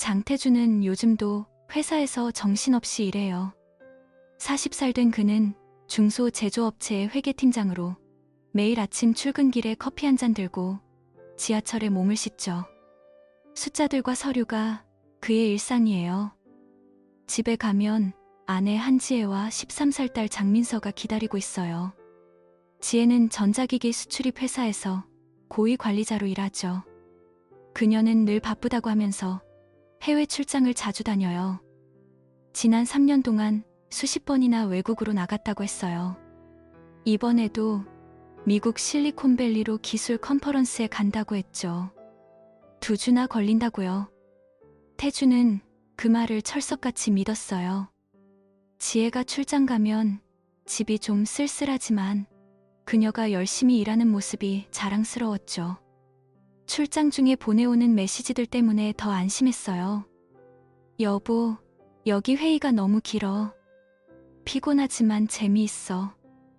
장태주는 요즘도 회사에서 정신없이 일해요. 40살 된 그는 중소제조업체의 회계팀장으로 매일 아침 출근길에 커피 한 잔 들고 지하철에 몸을 씻죠. 숫자들과 서류가 그의 일상이에요. 집에 가면 아내 한지혜와 13살 딸 장민서가 기다리고 있어요. 지혜는 전자기기 수출입 회사에서 고위 관리자로 일하죠. 그녀는 늘 바쁘다고 하면서 해외 출장을 자주 다녀요. 지난 3년 동안 수십 번이나 외국으로 나갔다고 했어요. 이번에도 미국 실리콘밸리로 기술 컨퍼런스에 간다고 했죠. 2주나 걸린다고요. 태주는 그 말을 철석같이 믿었어요. 지혜가 출장 가면 집이 좀 쓸쓸하지만 그녀가 열심히 일하는 모습이 자랑스러웠죠. 출장 중에 보내오는 메시지들 때문에 더 안심했어요. 여보, 여기 회의가 너무 길어. 피곤하지만 재미있어.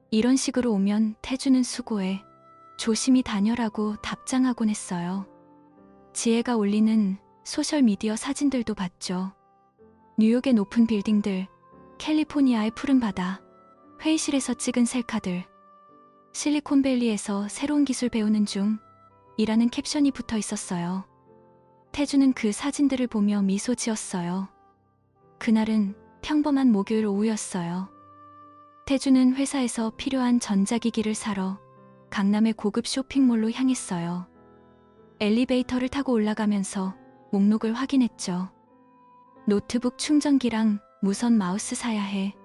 이런 식으로 오면 태주는 수고해. 조심히 다녀라고 답장하곤 했어요. 지혜가 올리는 소셜미디어 사진들도 봤죠. 뉴욕의 높은 빌딩들, 캘리포니아의 푸른 바다, 회의실에서 찍은 셀카들, 실리콘밸리에서 새로운 기술 배우는 중 이라는 캡션이 붙어 있었어요. 태주는 그 사진들을 보며 미소 지었어요. 그날은 평범한 목요일 오후였어요. 태주는 회사에서 필요한 전자기기를 사러 강남의 고급 쇼핑몰로 향했어요. 엘리베이터를 타고 올라가면서 목록을 확인했죠. 노트북 충전기랑 무선 마우스 사야 해.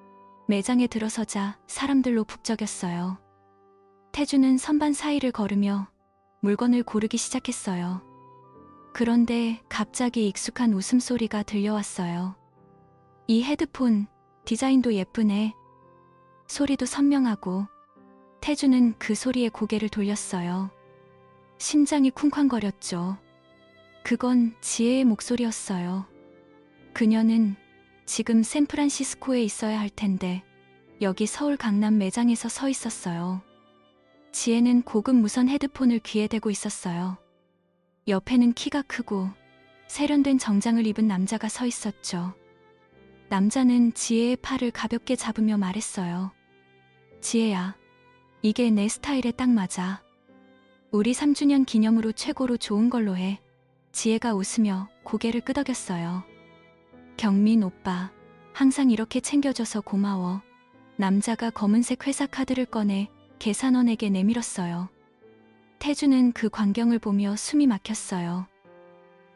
매장에 들어서자 사람들로 북적였어요. 태주는 선반 사이를 걸으며 물건을 고르기 시작했어요. 그런데 갑자기 익숙한 웃음소리가 들려왔어요. 이 헤드폰 디자인도 예쁘네. 소리도 선명하고. 태주는 그 소리에 고개를 돌렸어요. 심장이 쿵쾅거렸죠. 그건 지혜의 목소리였어요. 그녀는 지금 샌프란시스코에 있어야 할 텐데 여기 서울 강남 매장에서 서 있었어요. 지혜는 고급 무선 헤드폰을 귀에 대고 있었어요. 옆에는 키가 크고 세련된 정장을 입은 남자가 서 있었죠. 남자는 지혜의 팔을 가볍게 잡으며 말했어요. 지혜야, 이게 내 스타일에 딱 맞아. 우리 3주년 기념으로 최고로 좋은 걸로 해. 지혜가 웃으며 고개를 끄덕였어요. 경민 오빠, 항상 이렇게 챙겨줘서 고마워. 남자가 검은색 회사 카드를 꺼내 계산원에게 내밀었어요. 태주는 그 광경을 보며 숨이 막혔어요.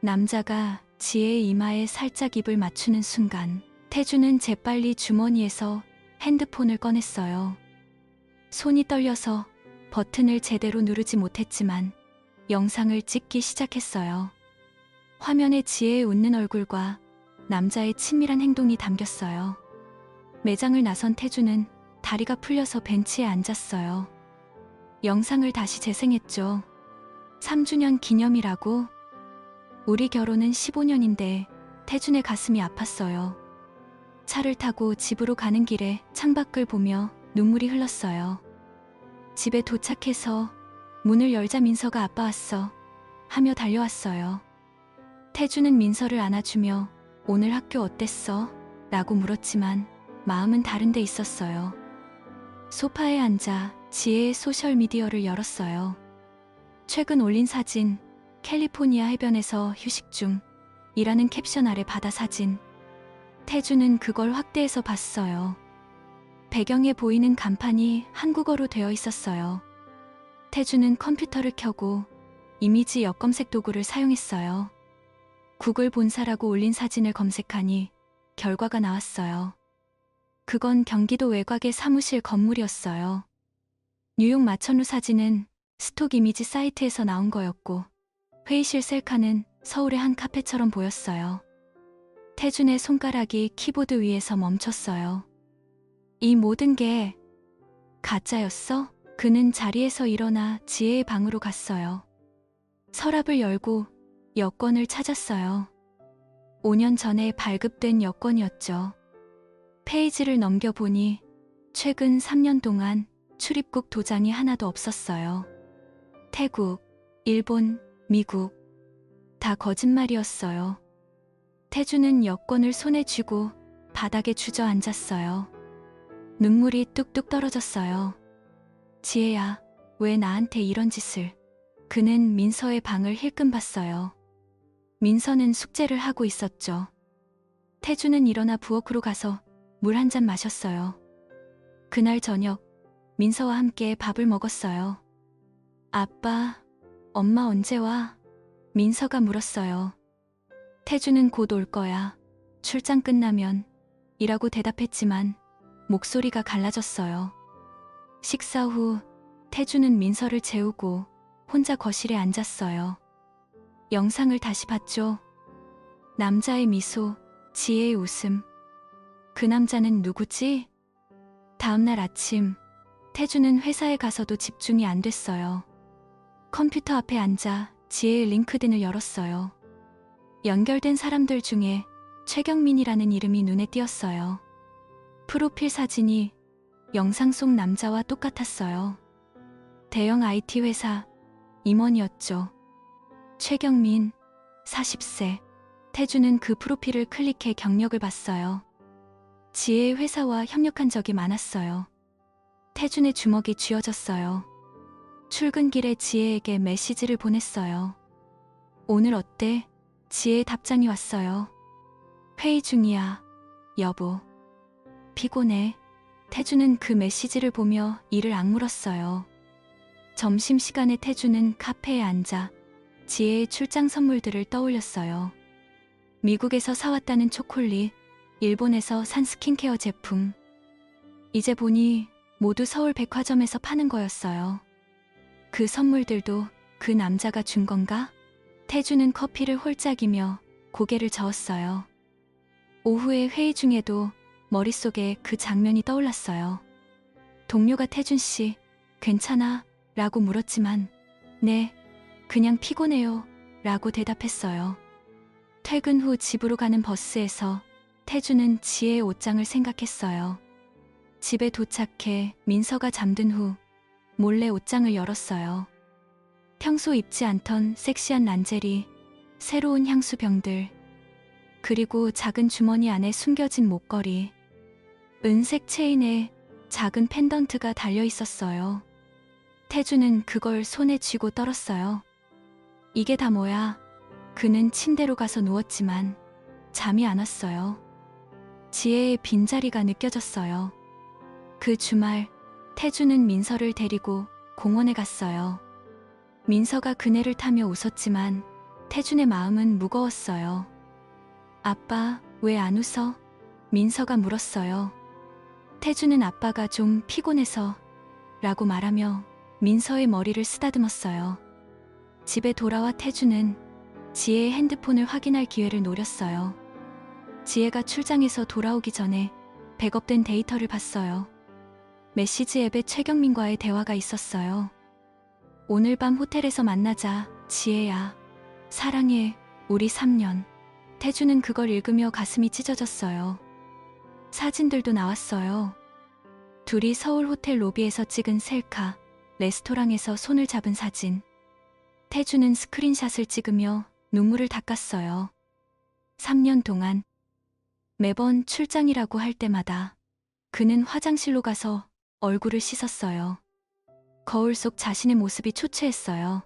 남자가 지혜의 이마에 살짝 입을 맞추는 순간 태주는 재빨리 주머니에서 핸드폰을 꺼냈어요. 손이 떨려서 버튼을 제대로 누르지 못했지만 영상을 찍기 시작했어요. 화면에 지혜의 웃는 얼굴과 남자의 친밀한 행동이 담겼어요. 매장을 나선 태주는 다리가 풀려서 벤치에 앉았어요. 영상을 다시 재생했죠. 3주년 기념이라고? 우리 결혼은 15년인데 태준의 가슴이 아팠어요. 차를 타고 집으로 가는 길에 창밖을 보며 눈물이 흘렀어요. 집에 도착해서 문을 열자 민서가 아빠 왔어 하며 달려왔어요. 태주는 민서를 안아주며 오늘 학교 어땠어? 라고 물었지만 마음은 다른 데 있었어요. 소파에 앉아 지혜의 소셜미디어를 열었어요. 최근 올린 사진, 캘리포니아 해변에서 휴식 중 이라는 캡션 아래 바다 사진. 태주는 그걸 확대해서 봤어요. 배경에 보이는 간판이 한국어로 되어 있었어요. 태주는 컴퓨터를 켜고 이미지 역검색 도구를 사용했어요. 구글 본사라고 올린 사진을 검색하니 결과가 나왔어요. 그건 경기도 외곽의 사무실 건물이었어요. 뉴욕 마천루 사진은 스톡 이미지 사이트에서 나온 거였고 회의실 셀카는 서울의 한 카페처럼 보였어요. 태준의 손가락이 키보드 위에서 멈췄어요. 이 모든 게 가짜였어? 그는 자리에서 일어나 지혜의 방으로 갔어요. 서랍을 열고 여권을 찾았어요. 5년 전에 발급된 여권이었죠. 페이지를 넘겨보니 최근 3년 동안 출입국 도장이 하나도 없었어요. 태국, 일본, 미국 다 거짓말이었어요. 태주는 여권을 손에 쥐고 바닥에 주저앉았어요. 눈물이 뚝뚝 떨어졌어요. 지혜야, 왜 나한테 이런 짓을. 그는 민서의 방을 힐끔 봤어요. 민서는 숙제를 하고 있었죠. 태주는 일어나 부엌으로 가서 물 한 잔 마셨어요. 그날 저녁 민서와 함께 밥을 먹었어요. 아빠, 엄마 언제 와? 민서가 물었어요. 태주는 곧 올 거야. 출장 끝나면 이라고 대답했지만 목소리가 갈라졌어요. 식사 후 태주는 민서를 재우고 혼자 거실에 앉았어요. 영상을 다시 봤죠. 남자의 미소, 지혜의 웃음. 그 남자는 누구지? 다음날 아침 태주는 회사에 가서도 집중이 안 됐어요. 컴퓨터 앞에 앉아 지혜의 링크드인을 열었어요. 연결된 사람들 중에 최경민이라는 이름이 눈에 띄었어요. 프로필 사진이 영상 속 남자와 똑같았어요. 대형 IT 회사 임원이었죠. 최경민, 40세. 태주는 그 프로필을 클릭해 경력을 봤어요. 지혜의 회사와 협력한 적이 많았어요. 태준의 주먹이 쥐어졌어요. 출근길에 지혜에게 메시지를 보냈어요. 오늘 어때? 지혜의 답장이 왔어요. 회의 중이야, 여보. 피곤해. 태주는 그 메시지를 보며 이를 악물었어요. 점심시간에 태주는 카페에 앉아 지혜의 출장 선물들을 떠올렸어요. 미국에서 사왔다는 초콜릿, 일본에서 산 스킨케어 제품. 이제 보니 모두 서울 백화점에서 파는 거였어요. 그 선물들도 그 남자가 준 건가? 태주는 커피를 홀짝이며 고개를 저었어요. 오후에 회의 중에도 머릿속에 그 장면이 떠올랐어요. 동료가 태준 씨, 괜찮아? 라고 물었지만 네, 그냥 피곤해요 라고 대답했어요. 퇴근 후 집으로 가는 버스에서 태주는 지혜의 옷장을 생각했어요. 집에 도착해 민서가 잠든 후 몰래 옷장을 열었어요. 평소 입지 않던 섹시한 란제리, 새로운 향수병들, 그리고 작은 주머니 안에 숨겨진 목걸이, 은색 체인에 작은 펜던트가 달려 있었어요. 태주는 그걸 손에 쥐고 떨었어요. 이게 다 뭐야? 그는 침대로 가서 누웠지만 잠이 안 왔어요. 지혜의 빈자리가 느껴졌어요. 그 주말 태주는 민서를 데리고 공원에 갔어요. 민서가 그네를 타며 웃었지만 태준의 마음은 무거웠어요. 아빠, 왜 안 웃어? 민서가 물었어요. 태주는 아빠가 좀 피곤해서 라고 말하며 민서의 머리를 쓰다듬었어요. 집에 돌아와 태주는 지혜의 핸드폰을 확인할 기회를 노렸어요. 지혜가 출장에서 돌아오기 전에 백업된 데이터를 봤어요. 메시지 앱에 최경민과의 대화가 있었어요. 오늘 밤 호텔에서 만나자, 지혜야. 사랑해, 우리 3년. 태주는 그걸 읽으며 가슴이 찢어졌어요. 사진들도 나왔어요. 둘이 서울 호텔 로비에서 찍은 셀카, 레스토랑에서 손을 잡은 사진. 태주는 스크린샷을 찍으며 눈물을 닦았어요. 3년 동안 매번 출장이라고 할 때마다 그는 화장실로 가서 얼굴을 씻었어요. 거울 속 자신의 모습이 초췌했어요.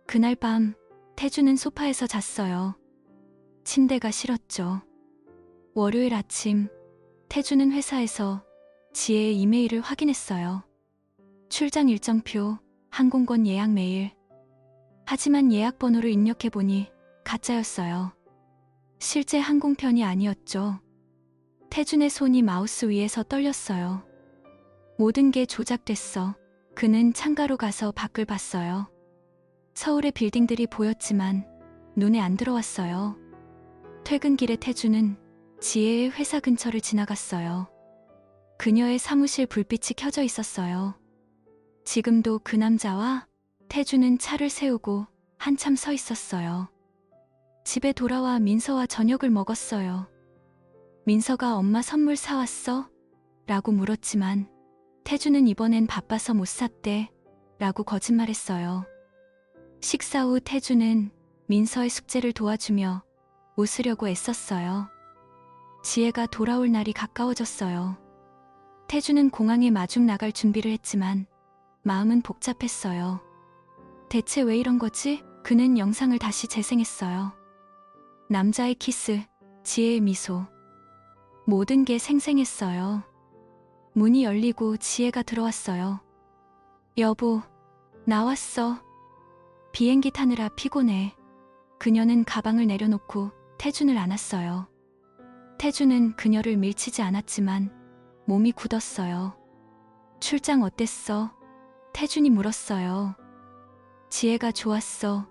그날 밤 태주는 소파에서 잤어요. 침대가 싫었죠. 월요일 아침 태주는 회사에서 지혜의 이메일을 확인했어요. 출장 일정표, 항공권 예약 메일. 하지만 예약 번호를 입력해보니 가짜였어요. 실제 항공편이 아니었죠. 태준의 손이 마우스 위에서 떨렸어요. 모든 게 조작됐어. 그는 창가로 가서 밖을 봤어요. 서울의 빌딩들이 보였지만 눈에 안 들어왔어요. 퇴근길에 태주는 지혜의 회사 근처를 지나갔어요. 그녀의 사무실 불빛이 켜져 있었어요. 지금도 그 남자와 태주는 차를 세우고 한참 서 있었어요. 집에 돌아와 민서와 저녁을 먹었어요. 민서가 엄마 선물 사왔어? 라고 물었지만 태주는 이번엔 바빠서 못 샀대 라고 거짓말했어요. 식사 후 태주는 민서의 숙제를 도와주며 웃으려고 애썼어요. 지혜가 돌아올 날이 가까워졌어요. 태주는 공항에 마중 나갈 준비를 했지만 마음은 복잡했어요. 대체 왜 이런 거지? 그는 영상을 다시 재생했어요. 남자의 키스, 지혜의 미소. 모든 게 생생했어요. 문이 열리고 지혜가 들어왔어요. 여보, 나왔어. 비행기 타느라 피곤해. 그녀는 가방을 내려놓고 태준을 안았어요. 태준은 그녀를 밀치지 않았지만 몸이 굳었어요. 출장 어땠어? 태준이 물었어요. 지혜가 좋았어.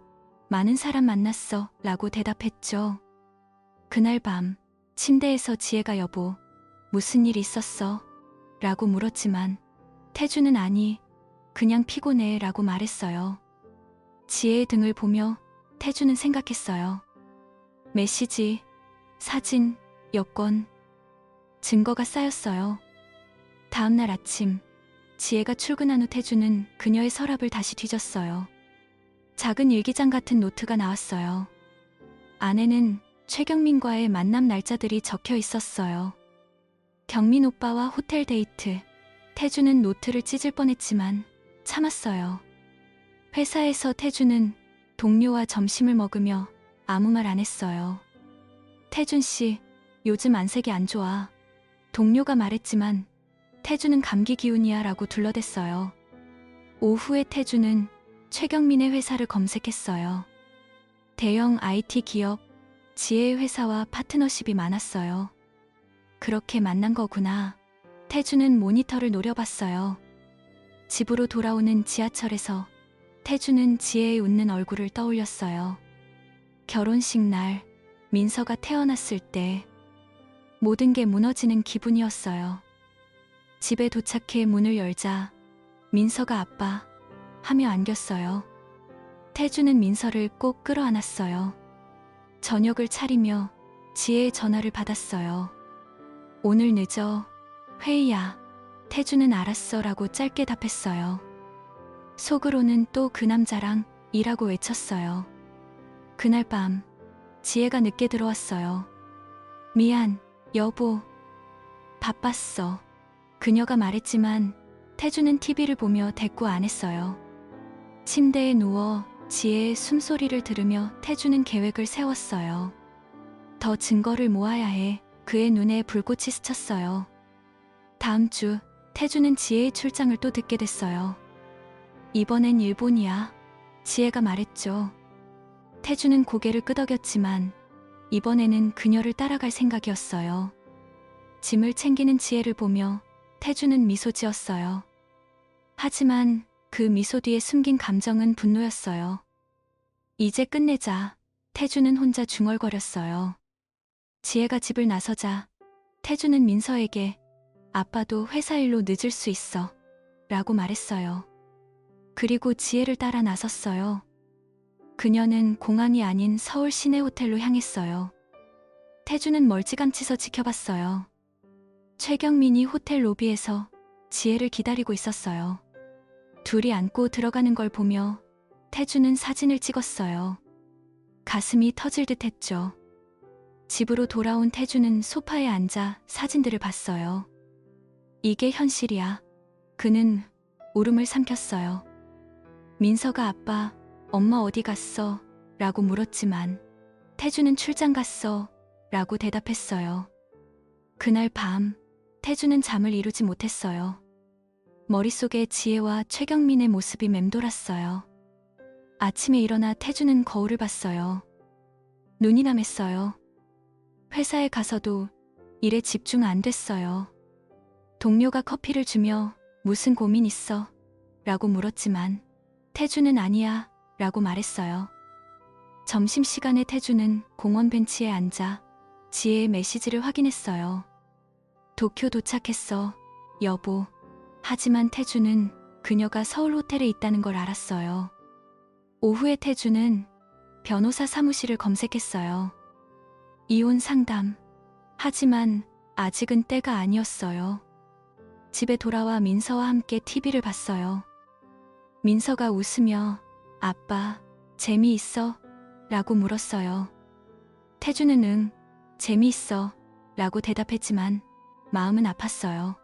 많은 사람 만났어. 라고 대답했죠. 그날 밤 침대에서 지혜가 여보, 무슨 일 있었어? 라고 물었지만 태준은 아니, 그냥 피곤해 라고 말했어요. 지혜의 등을 보며 태준은 생각했어요. 메시지, 사진, 여권, 증거가 쌓였어요. 다음날 아침, 지혜가 출근한 후 태준은 그녀의 서랍을 다시 뒤졌어요. 작은 일기장 같은 노트가 나왔어요. 안에는 최경민과의 만남 날짜들이 적혀 있었어요. 경민 오빠와 호텔 데이트. 태준은 노트를 찢을 뻔했지만 참았어요. 회사에서 태준은 동료와 점심을 먹으며 아무 말 안 했어요. 태준 씨, 요즘 안색이 안 좋아. 동료가 말했지만 태준은 감기 기운이야 라고 둘러댔어요. 오후에 태준은 최경민의 회사를 검색했어요. 대형 IT 기업, 지혜의 회사와 파트너십이 많았어요. 그렇게 만난 거구나. 태준은 모니터를 노려봤어요. 집으로 돌아오는 지하철에서 태준은 지혜의 웃는 얼굴을 떠올렸어요. 결혼식 날, 민서가 태어났을 때 모든 게 무너지는 기분이었어요. 집에 도착해 문을 열자 민서가 아빠 하며 안겼어요. 태준은 민서를 꼭 끌어안았어요. 저녁을 차리며 지혜의 전화를 받았어요. 오늘 늦어. 회의야. 태준은 알았어 라고 짧게 답했어요. 속으로는 또 그 남자랑 일하고 외쳤어요. 그날 밤 지혜가 늦게 들어왔어요. 미안, 여보. 바빴어. 그녀가 말했지만 태준은 TV를 보며 대꾸 안 했어요. 침대에 누워 지혜의 숨소리를 들으며 태준은 계획을 세웠어요. 더 증거를 모아야 해. 그의 눈에 불꽃이 스쳤어요. 다음 주 태준은 지혜의 출장을 또 듣게 됐어요. 이번엔 일본이야. 지혜가 말했죠. 태준은 고개를 끄덕였지만 이번에는 그녀를 따라갈 생각이었어요. 짐을 챙기는 지혜를 보며 태준은 미소 지었어요. 하지만 그 미소 뒤에 숨긴 감정은 분노였어요. 이제 끝내자. 태준은 혼자 중얼거렸어요. 지혜가 집을 나서자 태준은 민서에게 아빠도 회사 일로 늦을 수 있어 라고 말했어요. 그리고 지혜를 따라 나섰어요. 그녀는 공항이 아닌 서울 시내 호텔로 향했어요. 태준은 멀찌감치 서 지켜봤어요. 최경민이 호텔 로비에서 지혜를 기다리고 있었어요. 둘이 안고 들어가는 걸 보며 태준은 사진을 찍었어요. 가슴이 터질 듯 했죠. 집으로 돌아온 태준은 소파에 앉아 사진들을 봤어요. 이게 현실이야. 그는 울음을 삼켰어요. 민서가 아빠, 엄마 어디 갔어? 라고 물었지만 태준은 출장 갔어 라고 대답했어요. 그날 밤 태준은 잠을 이루지 못했어요. 머릿속에 지혜와 최경민의 모습이 맴돌았어요. 아침에 일어나 태준은 거울을 봤어요. 눈이 남했어요. 회사에 가서도 일에 집중 안 됐어요. 동료가 커피를 주며 무슨 고민 있어? 라고 물었지만 태준은 아니야 라고 말했어요. 점심시간에 태준은 공원 벤치에 앉아 지혜의 메시지를 확인했어요. 도쿄 도착했어, 여보. 하지만 태준은 그녀가 서울 호텔에 있다는 걸 알았어요. 오후에 태준은 변호사 사무실을 검색했어요. 이혼 상담. 하지만 아직은 때가 아니었어요. 집에 돌아와 민서와 함께 TV를 봤어요. 민서가 웃으며 아빠, 재미있어? 라고 물었어요. 태주는 응, 재미있어 라고 대답했지만 마음은 아팠어요.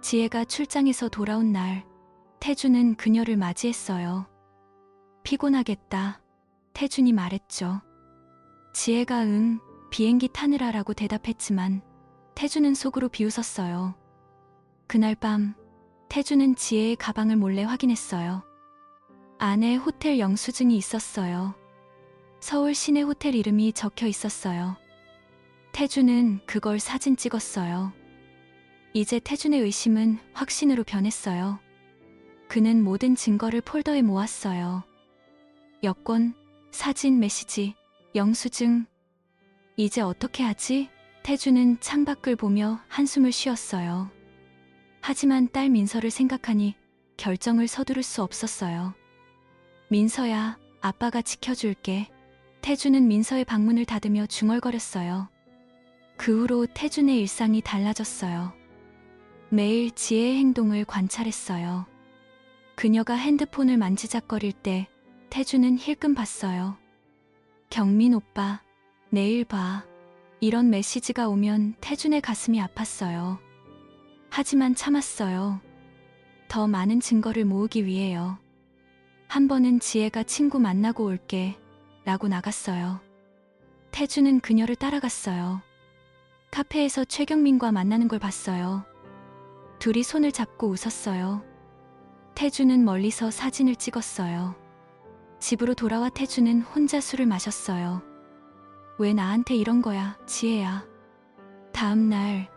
지혜가 출장에서 돌아온 날, 태주는 그녀를 맞이했어요. 피곤하겠다. 태준이 말했죠. 지혜가 응, 비행기 타느라라고 대답했지만 태주는 속으로 비웃었어요. 그날 밤, 태주는 지혜의 가방을 몰래 확인했어요. 안에 호텔 영수증이 있었어요. 서울 시내 호텔 이름이 적혀 있었어요. 태주는 그걸 사진 찍었어요. 이제 태준의 의심은 확신으로 변했어요. 그는 모든 증거를 폴더에 모았어요. 여권, 사진, 메시지, 영수증. 이제 어떻게 하지? 태주는 창밖을 보며 한숨을 쉬었어요. 하지만 딸 민서를 생각하니 결정을 서두를 수 없었어요. 민서야, 아빠가 지켜줄게. 태주는 민서의 방문을 닫으며 중얼거렸어요. 그 후로 태준의 일상이 달라졌어요. 매일 지혜의 행동을 관찰했어요. 그녀가 핸드폰을 만지작거릴 때 태준은 힐끔 봤어요. 경민 오빠, 내일 봐. 이런 메시지가 오면 태준의 가슴이 아팠어요. 하지만 참았어요. 더 많은 증거를 모으기 위해요. 한 번은 지혜가 친구 만나고 올게 라고 나갔어요. 태준은 그녀를 따라갔어요. 카페에서 최경민과 만나는 걸 봤어요. 둘이 손을 잡고 웃었어요. 태준은 멀리서 사진을 찍었어요. 집으로 돌아와 태준은 혼자 술을 마셨어요. 왜 나한테 이런 거야, 지혜야. 다음 날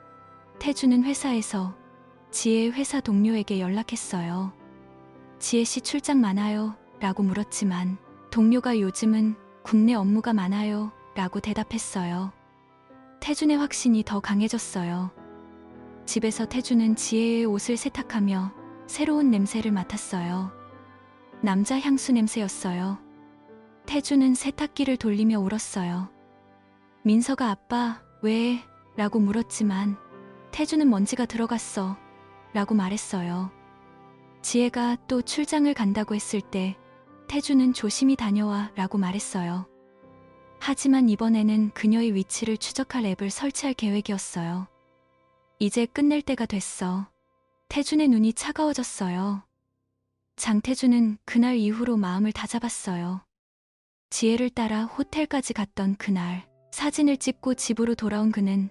태준은 회사에서 지혜의 회사 동료에게 연락했어요. 지혜 씨 출장 많아요 라고 물었지만 동료가 요즘은 국내 업무가 많아요 라고 대답했어요. 태준의 확신이 더 강해졌어요. 집에서 태준은 지혜의 옷을 세탁하며 새로운 냄새를 맡았어요. 남자 향수 냄새였어요. 태준은 세탁기를 돌리며 울었어요. 민서가 아빠, 왜? 라고 물었지만 태준은 먼지가 들어갔어 라고 말했어요. 지혜가 또 출장을 간다고 했을 때 태준은 조심히 다녀와 라고 말했어요. 하지만 이번에는 그녀의 위치를 추적할 앱을 설치할 계획이었어요. 이제 끝낼 때가 됐어. 태준의 눈이 차가워졌어요. 장태준은 그날 이후로 마음을 다잡았어요. 지혜를 따라 호텔까지 갔던 그날, 사진을 찍고 집으로 돌아온 그는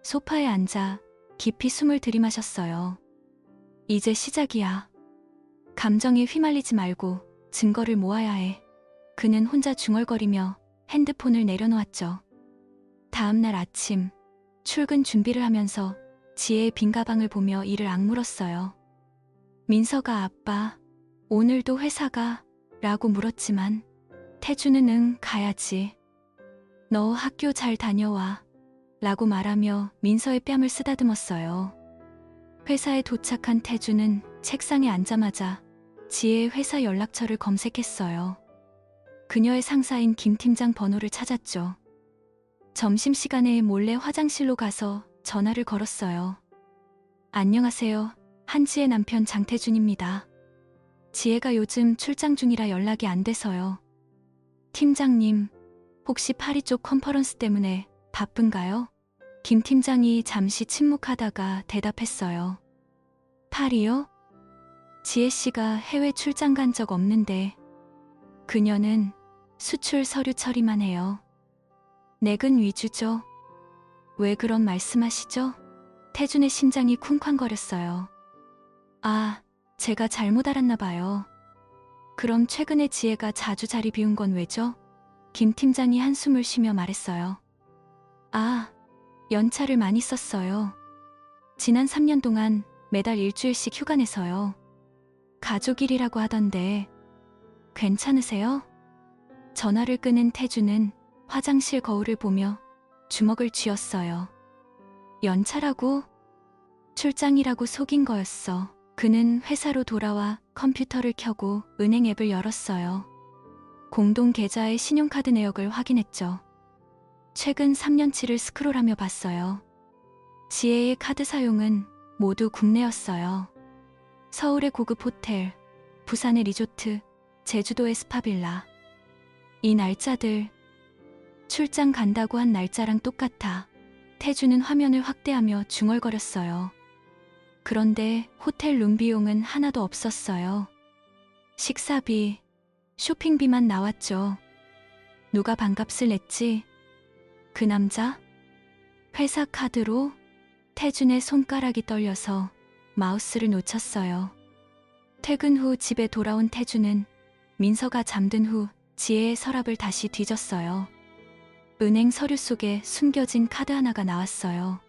소파에 앉아 깊이 숨을 들이마셨어요. 이제 시작이야. 감정에 휘말리지 말고 증거를 모아야 해. 그는 혼자 중얼거리며 핸드폰을 내려놓았죠. 다음 날 아침, 출근 준비를 하면서 지혜의 빈 가방을 보며 이를 악물었어요. 민서가 아빠, 오늘도 회사 가? 라고 물었지만 태준은 응, 가야지. 너 학교 잘 다녀와. 라고 말하며 민서의 뺨을 쓰다듬었어요. 회사에 도착한 태준은 책상에 앉자마자 지혜의 회사 연락처를 검색했어요. 그녀의 상사인 김 팀장 번호를 찾았죠. 점심시간에 몰래 화장실로 가서 전화를 걸었어요. 안녕하세요. 한지의 남편 장태준입니다. 지혜가 요즘 출장 중이라 연락이 안 돼서요. 팀장님, 혹시 파리 쪽 컨퍼런스 때문에 바쁜가요? 김 팀장이 잠시 침묵하다가 대답했어요. 파리요? 지혜 씨가 해외 출장 간 적 없는데 그녀는 수출 서류 처리만 해요. 내근 위주죠. 왜 그런 말씀하시죠? 태준의 심장이 쿵쾅거렸어요. 아, 제가 잘못 알았나 봐요. 그럼 최근에 지혜가 자주 자리 비운 건 왜죠? 김 팀장이 한숨을 쉬며 말했어요. 아, 연차를 많이 썼어요. 지난 3년 동안 매달 일주일씩 휴가 내서요. 가족일이라고 하던데 괜찮으세요? 전화를 끊은 태준은 화장실 거울을 보며 주먹을 쥐었어요. 연차라고? 출장이라고 속인 거였어. 그는 회사로 돌아와 컴퓨터를 켜고 은행 앱을 열었어요. 공동 계좌의 신용카드 내역을 확인했죠. 최근 3년치를 스크롤하며 봤어요. 지혜의 카드 사용은 모두 국내였어요. 서울의 고급 호텔, 부산의 리조트, 제주도의 스파빌라. 이 날짜들 출장 간다고 한 날짜랑 똑같아. 태주는 화면을 확대하며 중얼거렸어요. 그런데 호텔 룸 비용은 하나도 없었어요. 식사비, 쇼핑비만 나왔죠. 누가 반값을 냈지? 그 남자? 회사 카드로? 태준의 손가락이 떨려서 마우스를 놓쳤어요. 퇴근 후 집에 돌아온 태준은 민서가 잠든 후 지혜의 서랍을 다시 뒤졌어요. 은행 서류 속에 숨겨진 카드 하나가 나왔어요.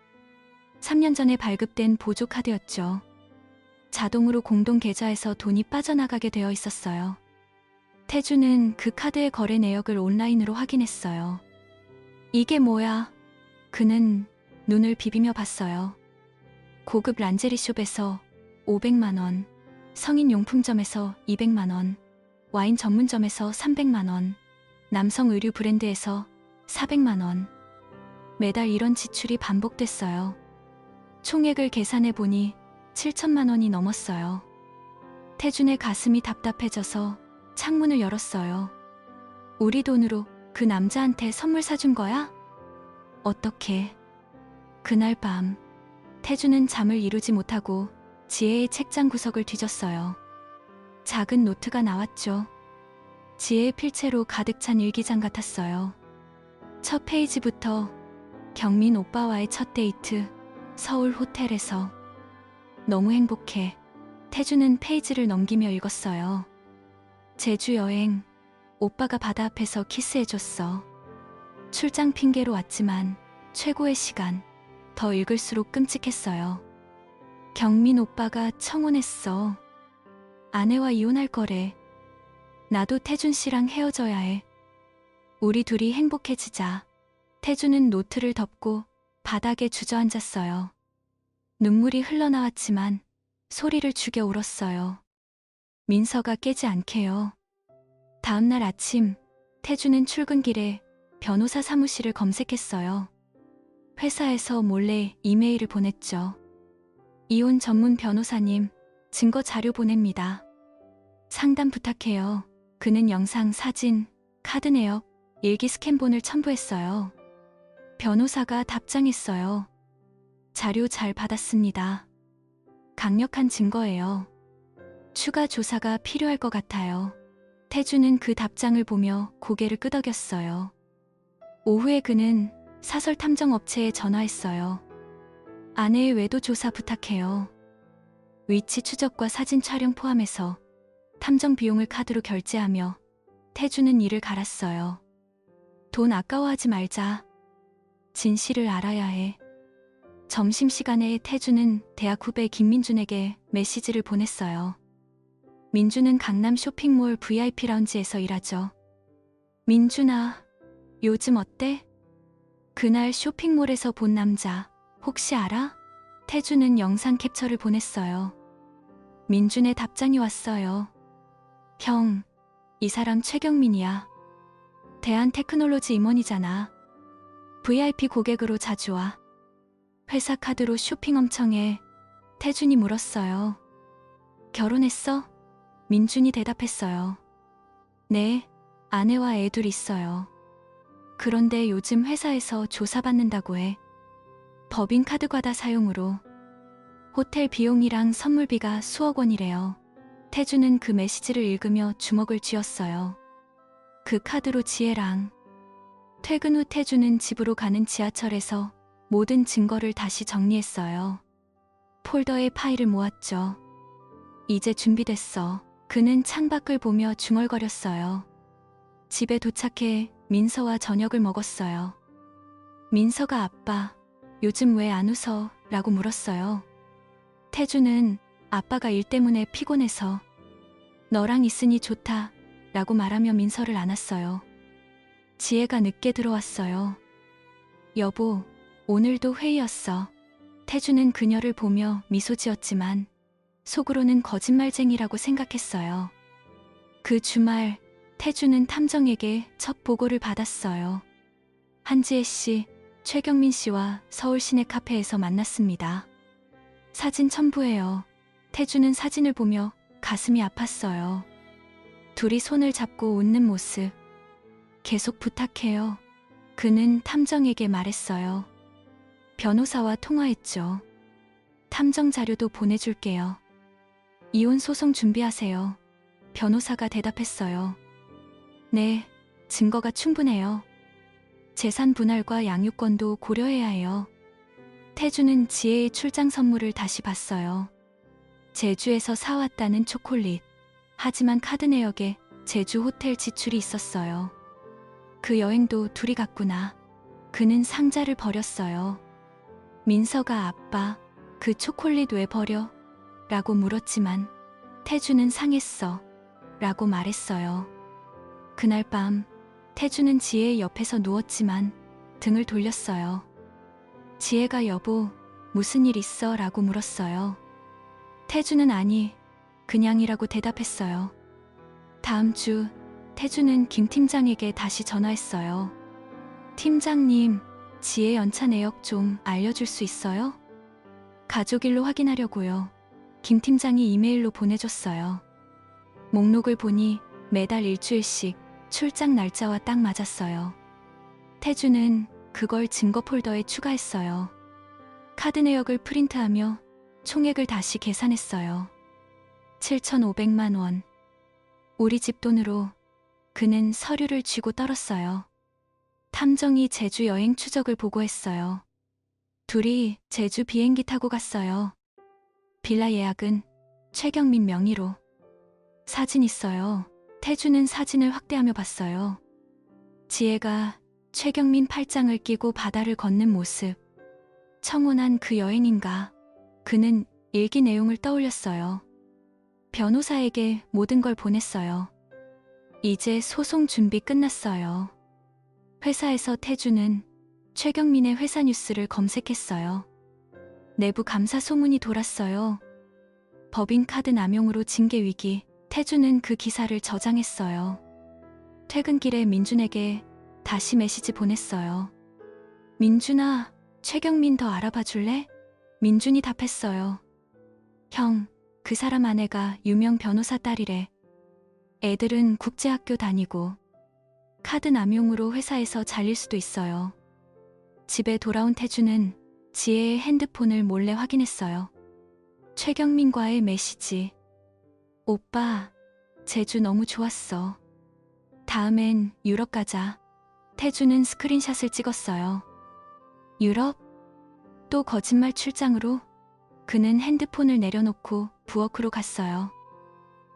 3년 전에 발급된 보조카드였죠. 자동으로 공동 계좌에서 돈이 빠져나가게 되어 있었어요. 태준은 그 카드의 거래 내역을 온라인으로 확인했어요. 이게 뭐야? 그는 눈을 비비며 봤어요. 고급 란제리숍에서 500만 원, 성인용품점에서 200만 원, 와인 전문점에서 300만 원, 남성 의류 브랜드에서 400만 원. 매달 이런 지출이 반복됐어요. 총액을 계산해 보니 7천만 원이 넘었어요. 태준의 가슴이 답답해져서 창문을 열었어요. 우리 돈으로 그 남자한테 선물 사준 거야? 어떻게? 그날 밤 태준은 잠을 이루지 못하고 지혜의 책장 구석을 뒤졌어요. 작은 노트가 나왔죠. 지혜의 필체로 가득 찬 일기장 같았어요. 첫 페이지부터 경민 오빠와의 첫 데이트, 서울 호텔에서. 너무 행복해. 태준은 페이지를 넘기며 읽었어요. 제주 여행, 오빠가 바다 앞에서 키스해줬어. 출장 핑계로 왔지만 최고의 시간. 더 읽을수록 끔찍했어요. 경민 오빠가 청혼했어. 아내와 이혼할 거래. 나도 태준 씨랑 헤어져야 해. 우리 둘이 행복해지자. 태준은 노트를 덮고 바닥에 주저앉았어요. 눈물이 흘러나왔지만 소리를 죽여 울었어요. 민서가 깨지 않게요. 다음날 아침 태준은 출근길에 변호사 사무실을 검색했어요. 회사에서 몰래 이메일을 보냈죠. 이혼 전문 변호사님, 증거 자료 보냅니다. 상담 부탁해요. 그는 영상, 사진, 카드 내역, 일기 스캔본을 첨부했어요. 변호사가 답장했어요. 자료 잘 받았습니다. 강력한 증거예요. 추가 조사가 필요할 것 같아요. 태준은 그 답장을 보며 고개를 끄덕였어요. 오후에 그는 사설 탐정 업체에 전화했어요. 아내의 외도 조사 부탁해요. 위치 추적과 사진 촬영 포함해서 탐정 비용을 카드로 결제하며 태준은 이를 갈았어요. 돈 아까워하지 말자. 진실을 알아야 해. 점심시간에 태준은 대학 후배 김민준에게 메시지를 보냈어요. 민준은 강남 쇼핑몰 VIP 라운지에서 일하죠. 민준아, 요즘 어때? 그날 쇼핑몰에서 본 남자, 혹시 알아? 태준은 영상 캡처를 보냈어요. 민준의 답장이 왔어요. 형, 이 사람 최경민이야. 대한테크놀로지 임원이잖아. VIP 고객으로 자주 와. 회사 카드로 쇼핑 엄청 해. 태준이 물었어요. 결혼했어? 민준이 대답했어요. 네, 아내와 애 둘 있어요. 그런데 요즘 회사에서 조사받는다고 해. 법인카드 과다 사용으로. 호텔 비용이랑 선물비가 수억 원이래요. 태준은 그 메시지를 읽으며 주먹을 쥐었어요. 그 카드로 지혜랑. 퇴근 후 태준은 집으로 가는 지하철에서 모든 증거를 다시 정리했어요. 폴더에 파일을 모았죠. 이제 준비됐어. 그는 창밖을 보며 중얼거렸어요. 집에 도착해 민서와 저녁을 먹었어요. 민서가 아빠, 요즘 왜 안 웃어? 라고 물었어요. 태준은 아빠가 일 때문에 피곤해서 너랑 있으니 좋다 라고 말하며 민서를 안았어요. 지혜가 늦게 들어왔어요. 여보, 오늘도 회의였어. 태준은 그녀를 보며 미소 지었지만 속으로는 거짓말쟁이라고 생각했어요. 그 주말 태준은 탐정에게 첫 보고를 받았어요. 한지혜 씨, 최경민 씨와 서울 시내 카페에서 만났습니다. 사진 첨부해요. 태준은 사진을 보며 가슴이 아팠어요. 둘이 손을 잡고 웃는 모습. 계속 부탁해요. 그는 탐정에게 말했어요. 변호사와 통화했죠. 탐정 자료도 보내줄게요. 이혼 소송 준비하세요. 변호사가 대답했어요. 네, 증거가 충분해요. 재산 분할과 양육권도 고려해야 해요. 태주는 지혜의 출장 선물을 다시 봤어요. 제주에서 사왔다는 초콜릿. 하지만 카드 내역에 제주 호텔 지출이 있었어요. 그 여행도 둘이 갔구나. 그는 상자를 버렸어요. 민서가 아빠, 그 초콜릿 왜 버려? 라고 물었지만 태주는 상했어. 라고 말했어요. 그날 밤 태주는 지혜의 옆에서 누웠지만 등을 돌렸어요. 지혜가 여보, 무슨 일 있어? 라고 물었어요. 태주는 아니, 그냥이라고 대답했어요. 다음 주 태주는 김 팀장에게 다시 전화했어요. 팀장님, 지혜 연차 내역 좀 알려줄 수 있어요? 가족일로 확인하려고요. 김 팀장이 이메일로 보내줬어요. 목록을 보니 매달 일주일씩 출장 날짜와 딱 맞았어요. 태주는 그걸 증거 폴더에 추가했어요. 카드 내역을 프린트하며 총액을 다시 계산했어요. 7,500만 원. 우리 집 돈으로 그는 서류를 쥐고 떨었어요. 탐정이 제주 여행 추적을 보고했어요. 둘이 제주 비행기 타고 갔어요. 빌라 예약은 최경민 명의로. 사진 있어요. 태주는 사진을 확대하며 봤어요. 지혜가 최경민 팔짱을 끼고 바다를 걷는 모습. 청혼한 그 여행인가. 그는 일기 내용을 떠올렸어요. 변호사에게 모든 걸 보냈어요. 이제 소송 준비 끝났어요. 회사에서 태주는 최경민의 회사 뉴스를 검색했어요. 내부 감사 소문이 돌았어요. 법인카드 남용으로 징계 위기. 태주는 그 기사를 저장했어요. 퇴근길에 민준에게 다시 메시지 보냈어요. 민준아, 최경민 더 알아봐 줄래? 민준이 답했어요. 형, 그 사람 아내가 유명 변호사 딸이래. 애들은 국제학교 다니고 카드 남용으로 회사에서 잘릴 수도 있어요. 집에 돌아온 태주는 지혜의 핸드폰을 몰래 확인했어요. 최경민과의 메시지. 오빠, 제주 너무 좋았어. 다음엔 유럽 가자. 태주는 스크린샷을 찍었어요. 유럽? 또 거짓말 출장으로? 그는 핸드폰을 내려놓고 부엌으로 갔어요.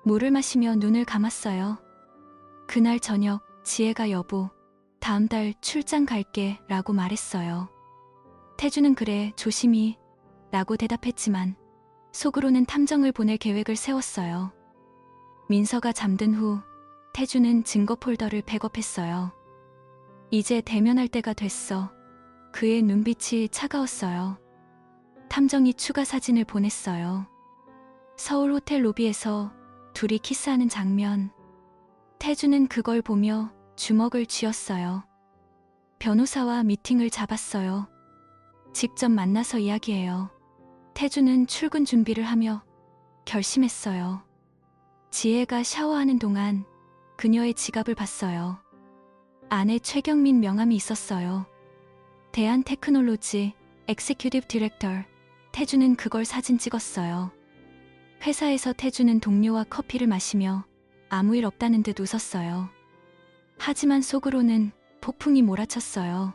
물을 마시며 눈을 감았어요. 그날 저녁 지혜가 여보, 다음 달 출장 갈게 라고 말했어요. 태주는 그래, 조심히 라고 대답했지만 속으로는 탐정을 보낼 계획을 세웠어요. 민서가 잠든 후 태주는 증거 폴더를 백업했어요. 이제 대면할 때가 됐어. 그의 눈빛이 차가웠어요. 탐정이 추가 사진을 보냈어요. 서울 호텔 로비에서 둘이 키스하는 장면. 태주는 그걸 보며 주먹을 쥐었어요. 변호사와 미팅을 잡았어요. 직접 만나서 이야기해요. 태주는 출근 준비를 하며 결심했어요. 지혜가 샤워하는 동안 그녀의 지갑을 봤어요. 안에 최경민 명함이 있었어요. 대한테크놀로지 엑시큐티브 디렉터. 태주는 그걸 사진 찍었어요. 회사에서 태주는 동료와 커피를 마시며 아무 일 없다는 듯 웃었어요. 하지만 속으로는 폭풍이 몰아쳤어요.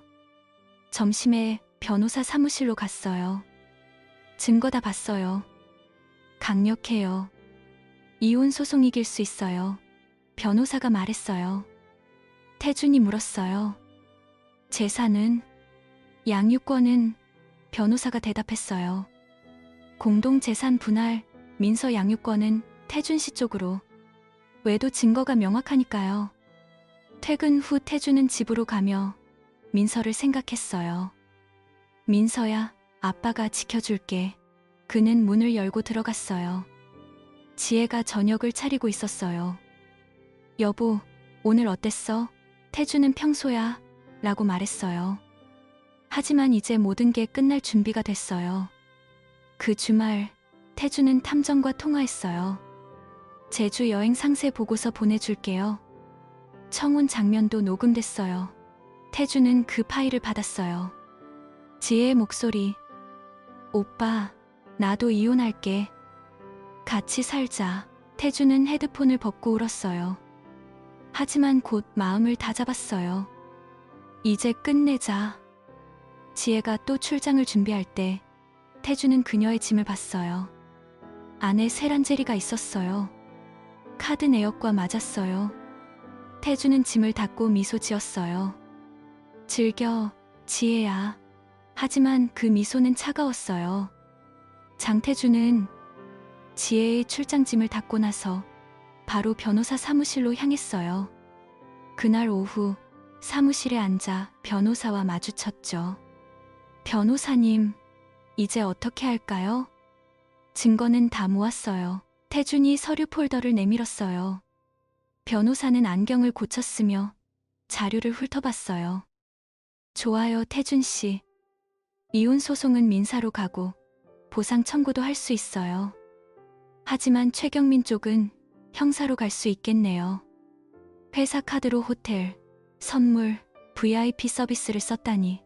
점심에 변호사 사무실로 갔어요. 증거 다 봤어요. 강력해요. 이혼 소송 이길 수 있어요. 변호사가 말했어요. 태준이 물었어요. 재산은? 양육권은? 변호사가 대답했어요. 공동재산 분할, 민서 양육권은 태준 씨 쪽으로. 외도 증거가 명확하니까요. 퇴근 후 태준은 집으로 가며 민서를 생각했어요. 민서야, 아빠가 지켜줄게. 그는 문을 열고 들어갔어요. 지혜가 저녁을 차리고 있었어요. 여보, 오늘 어땠어? 태준은 평소야 라고 말했어요. 하지만 이제 모든 게 끝날 준비가 됐어요. 그 주말 태준은 탐정과 통화했어요. 제주 여행 상세 보고서 보내줄게요. 청혼 장면도 녹음됐어요. 태주는 그 파일을 받았어요. 지혜의 목소리. 오빠, 나도 이혼할게. 같이 살자. 태주는 헤드폰을 벗고 울었어요. 하지만 곧 마음을 다잡았어요. 이제 끝내자. 지혜가 또 출장을 준비할 때 태주는 그녀의 짐을 봤어요. 안에 세란제리가 있었어요. 카드 내역과 맞았어요. 태주는 짐을 닫고 미소 지었어요. 즐겨, 지혜야. 하지만 그 미소는 차가웠어요. 장태주는 지혜의 출장짐을 닫고 나서 바로 변호사 사무실로 향했어요. 그날 오후 사무실에 앉아 변호사와 마주쳤죠. 변호사님, 이제 어떻게 할까요? 증거는 다 모았어요. 태준이 서류 폴더를 내밀었어요. 변호사는 안경을 고쳤으며 자료를 훑어봤어요. 좋아요, 태준 씨. 이혼 소송은 민사로 가고 보상 청구도 할 수 있어요. 하지만 최경민 쪽은 형사로 갈 수 있겠네요. 회사 카드로 호텔, 선물, VIP 서비스를 썼다니.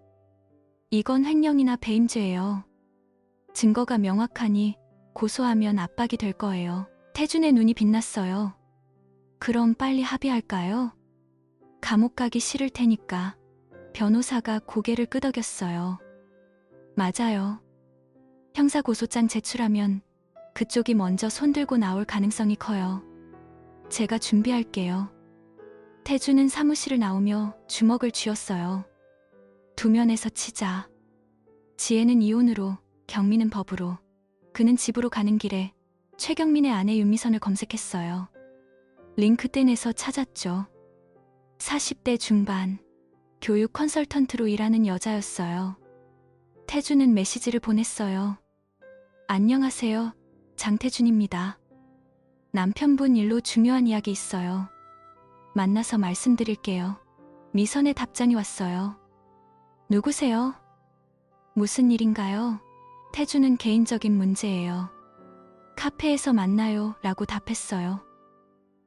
이건 횡령이나 배임죄예요. 증거가 명확하니 고소하면 압박이 될 거예요. 태준의 눈이 빛났어요. 그럼 빨리 합의할까요? 감옥 가기 싫을 테니까. 변호사가 고개를 끄덕였어요. 맞아요. 형사고소장 제출하면 그쪽이 먼저 손들고 나올 가능성이 커요. 제가 준비할게요. 태주는 사무실을 나오며 주먹을 쥐었어요. 두 면에서 치자. 지혜는 이혼으로, 경민은 법으로. 그는 집으로 가는 길에 최경민의 아내 윤미선을 검색했어요. 링크드인에서 찾았죠. 40대 중반, 교육 컨설턴트로 일하는 여자였어요. 태주는 메시지를 보냈어요. 안녕하세요. 장태준입니다. 남편분 일로 중요한 이야기 있어요. 만나서 말씀드릴게요. 미선의 답장이 왔어요. 누구세요? 무슨 일인가요? 태주는 개인적인 문제예요. 카페에서 만나요 라고 답했어요.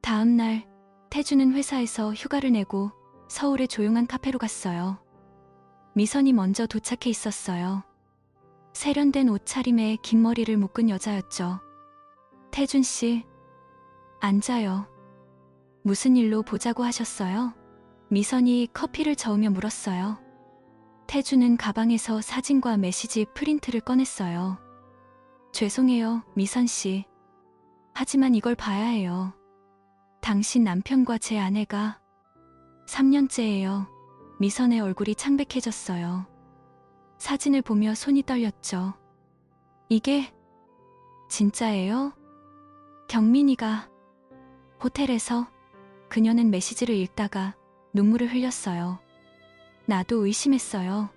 다음 날 태주는 회사에서 휴가를 내고 서울의 조용한 카페로 갔어요. 미선이 먼저 도착해 있었어요. 세련된 옷차림에 긴 머리를 묶은 여자였죠. 태준 씨, 앉아요. 무슨 일로 보자고 하셨어요? 미선이 커피를 저으며 물었어요. 태준은 가방에서 사진과 메시지 프린트를 꺼냈어요. 죄송해요, 미선 씨. 하지만 이걸 봐야 해요. 당신 남편과 제 아내가 3년째예요. 미선의 얼굴이 창백해졌어요. 사진을 보며 손이 떨렸죠. 이게 진짜예요? 경민이가 호텔에서. 그녀는 메시지를 읽다가 눈물을 흘렸어요. 나도 의심했어요.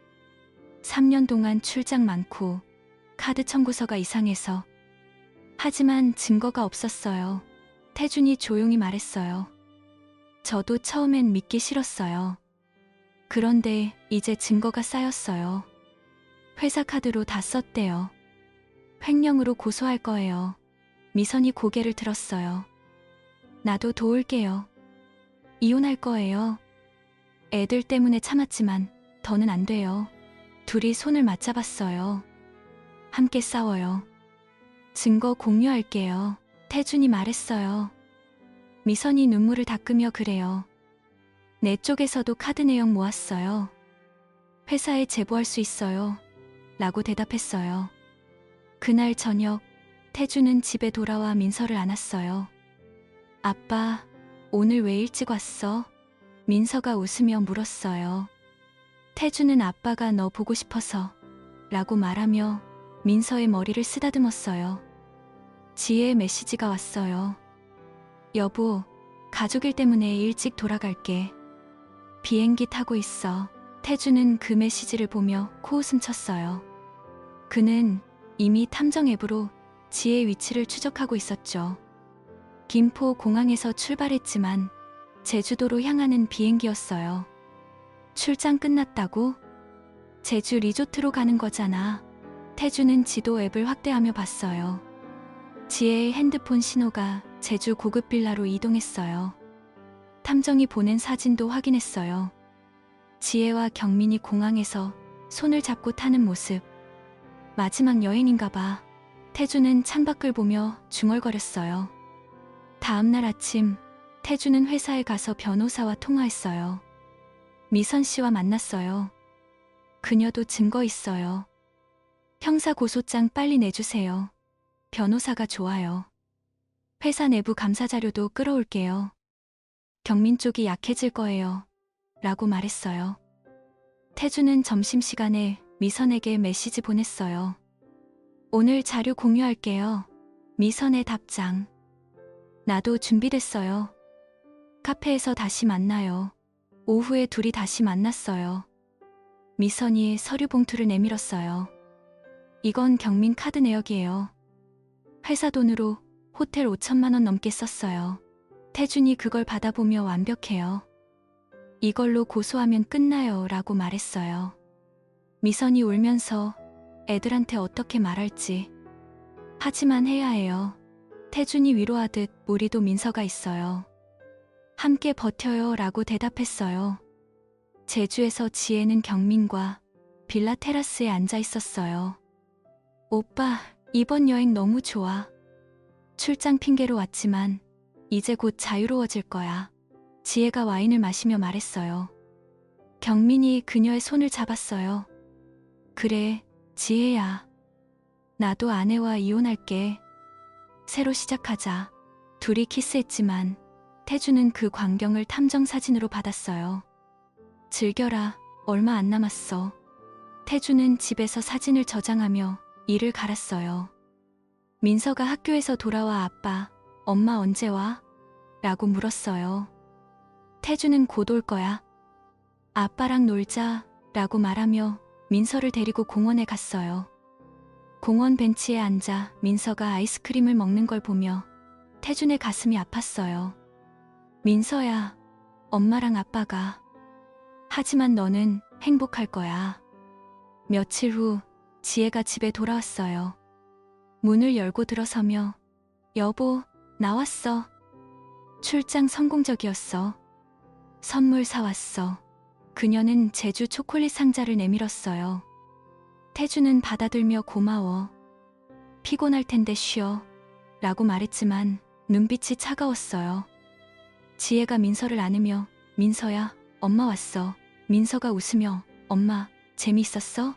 3년 동안 출장 많고 카드 청구서가 이상해서. 하지만 증거가 없었어요. 태준이 조용히 말했어요. 저도 처음엔 믿기 싫었어요. 그런데 이제 증거가 쌓였어요. 회사 카드로 다 썼대요. 횡령으로 고소할 거예요. 미선이 고개를 들었어요. 나도 도울게요. 이혼할 거예요. 애들 때문에 참았지만 더는 안 돼요. 둘이 손을 맞잡았어요. 함께 싸워요. 증거 공유할게요. 태준이 말했어요. 미선이 눈물을 닦으며 그래요. 내 쪽에서도 카드 내역 모았어요. 회사에 제보할 수 있어요. 라고 대답했어요. 그날 저녁 태준은 집에 돌아와 민서를 안았어요. 아빠, 오늘 왜 일찍 왔어? 민서가 웃으며 물었어요. 태준은 아빠가 너 보고 싶어서 라고 말하며 민서의 머리를 쓰다듬었어요. 지혜의 메시지가 왔어요. 여보, 가족일 때문에 일찍 돌아갈게. 비행기 타고 있어. 태준은 그 메시지를 보며 코웃음 쳤어요. 그는 이미 탐정 앱으로 지혜의 위치를 추적하고 있었죠. 김포 공항에서 출발했지만 제주도로 향하는 비행기였어요. 출장 끝났다고? 제주 리조트로 가는 거잖아. 태준은 지도 앱을 확대하며 봤어요. 지혜의 핸드폰 신호가 제주 고급 빌라로 이동했어요. 탐정이 보낸 사진도 확인했어요. 지혜와 경민이 공항에서 손을 잡고 타는 모습. 마지막 여행인가 봐. 태주는 창밖을 보며 중얼거렸어요. 다음날 아침, 태주는 회사에 가서 변호사와 통화했어요. 미선 씨와 만났어요. 그녀도 증거 있어요. 형사고소장 빨리 내주세요. 변호사가 좋아요. 회사 내부 감사 자료도 끌어올게요. 경민 쪽이 약해질 거예요. 라고 말했어요. 태주는 점심시간에 미선에게 메시지 보냈어요. 오늘 자료 공유할게요. 미선의 답장. 나도 준비됐어요. 카페에서 다시 만나요. 오후에 둘이 다시 만났어요. 미선이 서류 봉투를 내밀었어요. 이건 경민 카드 내역이에요. 회사 돈으로 호텔 5천만 원 넘게 썼어요. 태준이 그걸 받아보며 완벽해요. 이걸로 고소하면 끝나요. 라고 말했어요. 미선이 울면서 애들한테 어떻게 말할지. 하지만 해야 해요. 태준이 위로하듯 우리도 민서가 있어요. 함께 버텨요. 라고 대답했어요. 제주에서 지혜는 경민과 빌라 테라스에 앉아 있었어요. 오빠, 이번 여행 너무 좋아. 출장 핑계로 왔지만 이제 곧 자유로워질 거야. 지혜가 와인을 마시며 말했어요. 경민이 그녀의 손을 잡았어요. 그래, 지혜야. 나도 아내와 이혼할게. 새로 시작하자. 둘이 키스했지만 태주는 그 광경을 탐정사진으로 받았어요. 즐겨라, 얼마 안 남았어. 태주는 집에서 사진을 저장하며 이를 갈았어요. 민서가 학교에서 돌아와 아빠, 엄마 언제 와? 라고 물었어요. 태주는 곧 올 거야. 아빠랑 놀자 라고 말하며 민서를 데리고 공원에 갔어요. 공원 벤치에 앉아 민서가 아이스크림을 먹는 걸 보며 태준의 가슴이 아팠어요. 민서야, 엄마랑 아빠가. 하지만 너는 행복할 거야. 며칠 후 지혜가 집에 돌아왔어요. 문을 열고 들어서며 여보, 나왔어. 출장 성공적이었어. 선물 사왔어. 그녀는 제주 초콜릿 상자를 내밀었어요. 태주는 받아들며 고마워. 피곤할 텐데 쉬어. 라고 말했지만 눈빛이 차가웠어요. 지혜가 민서를 안으며 민서야, 엄마 왔어. 민서가 웃으며 엄마, 재미있었어?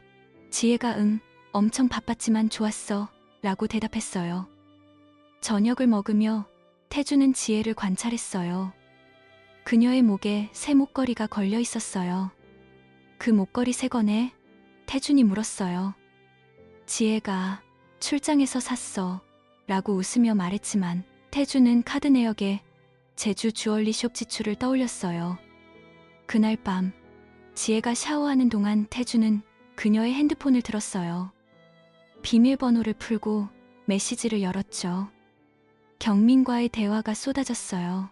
지혜가 응, 엄청 바빴지만 좋았어. 라고 대답했어요. 저녁을 먹으며 태주는 지혜를 관찰했어요. 그녀의 목에 새 목걸이가 걸려 있었어요. 그 목걸이 새 거네? 태준이 물었어요. 지혜가 출장에서 샀어. 라고 웃으며 말했지만 태준은 카드 내역에 제주 주얼리숍 지출을 떠올렸어요. 그날 밤 지혜가 샤워하는 동안 태준은 그녀의 핸드폰을 들었어요. 비밀번호를 풀고 메시지를 열었죠. 경민과의 대화가 쏟아졌어요.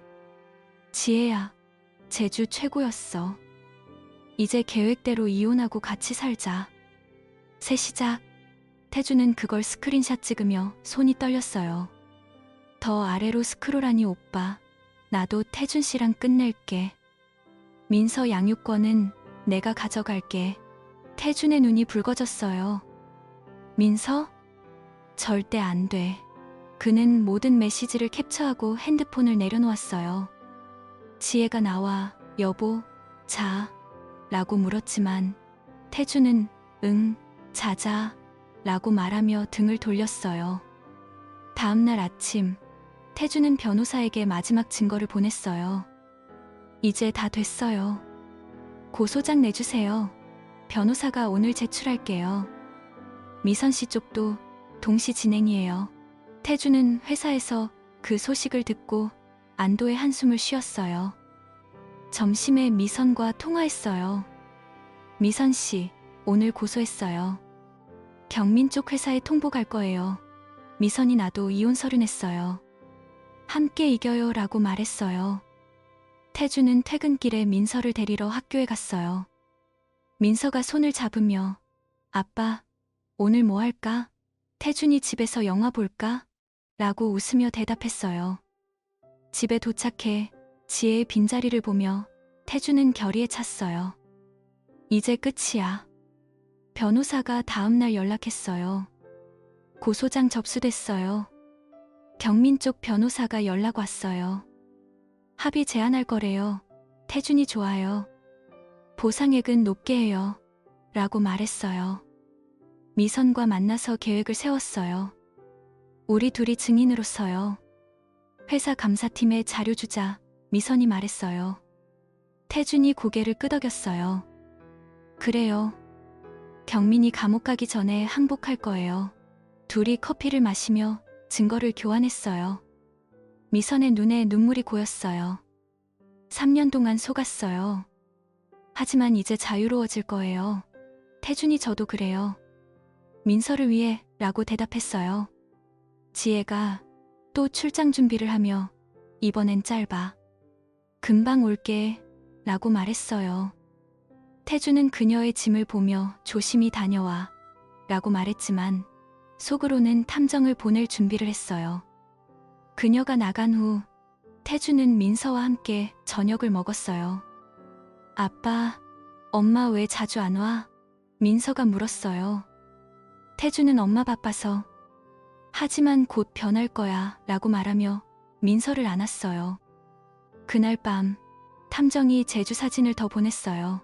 지혜야, 제주 최고였어. 이제 계획대로 이혼하고 같이 살자. 새 시작. 태주는 그걸 스크린샷 찍으며 손이 떨렸어요. 더 아래로 스크롤하니 오빠, 나도 태준 씨랑 끝낼게. 민서 양육권은 내가 가져갈게. 태준의 눈이 붉어졌어요. 민서? 절대 안 돼. 그는 모든 메시지를 캡처하고 핸드폰을 내려놓았어요. 지혜가 나와 여보, 자, 라고 물었지만 태주는 응, 자자, 라고 말하며 등을 돌렸어요. 다음날 아침, 태주는 변호사에게 마지막 증거를 보냈어요. 이제 다 됐어요. 고소장 내주세요. 변호사가 오늘 제출할게요. 미선 씨 쪽도 동시 진행이에요. 태주는 회사에서 그 소식을 듣고 안도의 한숨을 쉬었어요. 점심에 미선과 통화했어요. 미선 씨, 오늘 고소했어요. 경민 쪽 회사에 통보 갈 거예요. 미선이 나도 이혼 서류 냈어요. 함께 이겨요 라고 말했어요. 태주는 퇴근길에 민서를 데리러 학교에 갔어요. 민서가 손을 잡으며 아빠, 오늘 뭐 할까? 태준이 집에서 영화 볼까? 라고 웃으며 대답했어요. 집에 도착해 지혜의 빈자리를 보며 태주는 결의에 찼어요. 이제 끝이야. 변호사가 다음날 연락했어요. 고소장 접수됐어요. 경민 쪽 변호사가 연락 왔어요. 합의 제한할 거래요. 태준이 좋아요. 보상액은 높게 해요. 라고 말했어요. 미선과 만나서 계획을 세웠어요. 우리 둘이 증인으로서요. 회사 감사팀에 자료 주자. 미선이 말했어요. 태준이 고개를 끄덕였어요. 그래요. 경민이 감옥 가기 전에 항복할 거예요. 둘이 커피를 마시며 증거를 교환했어요. 미선의 눈에 눈물이 고였어요. 3년 동안 속았어요. 하지만 이제 자유로워질 거예요. 태준이 저도 그래요. 민서를 위해 라고 대답했어요. 지혜가 또 출장 준비를 하며 이번엔 짧아. 금방 올게 라고 말했어요. 태준은 그녀의 짐을 보며 조심히 다녀와 라고 말했지만 속으로는 탐정을 보낼 준비를 했어요. 그녀가 나간 후 태준은 민서와 함께 저녁을 먹었어요. 아빠, 엄마 왜 자주 안 와? 민서가 물었어요. 태준은 엄마 바빠서. 하지만 곧 변할 거야 라고 말하며 민서를 안았어요. 그날 밤 탐정이 제주 사진을 더 보냈어요.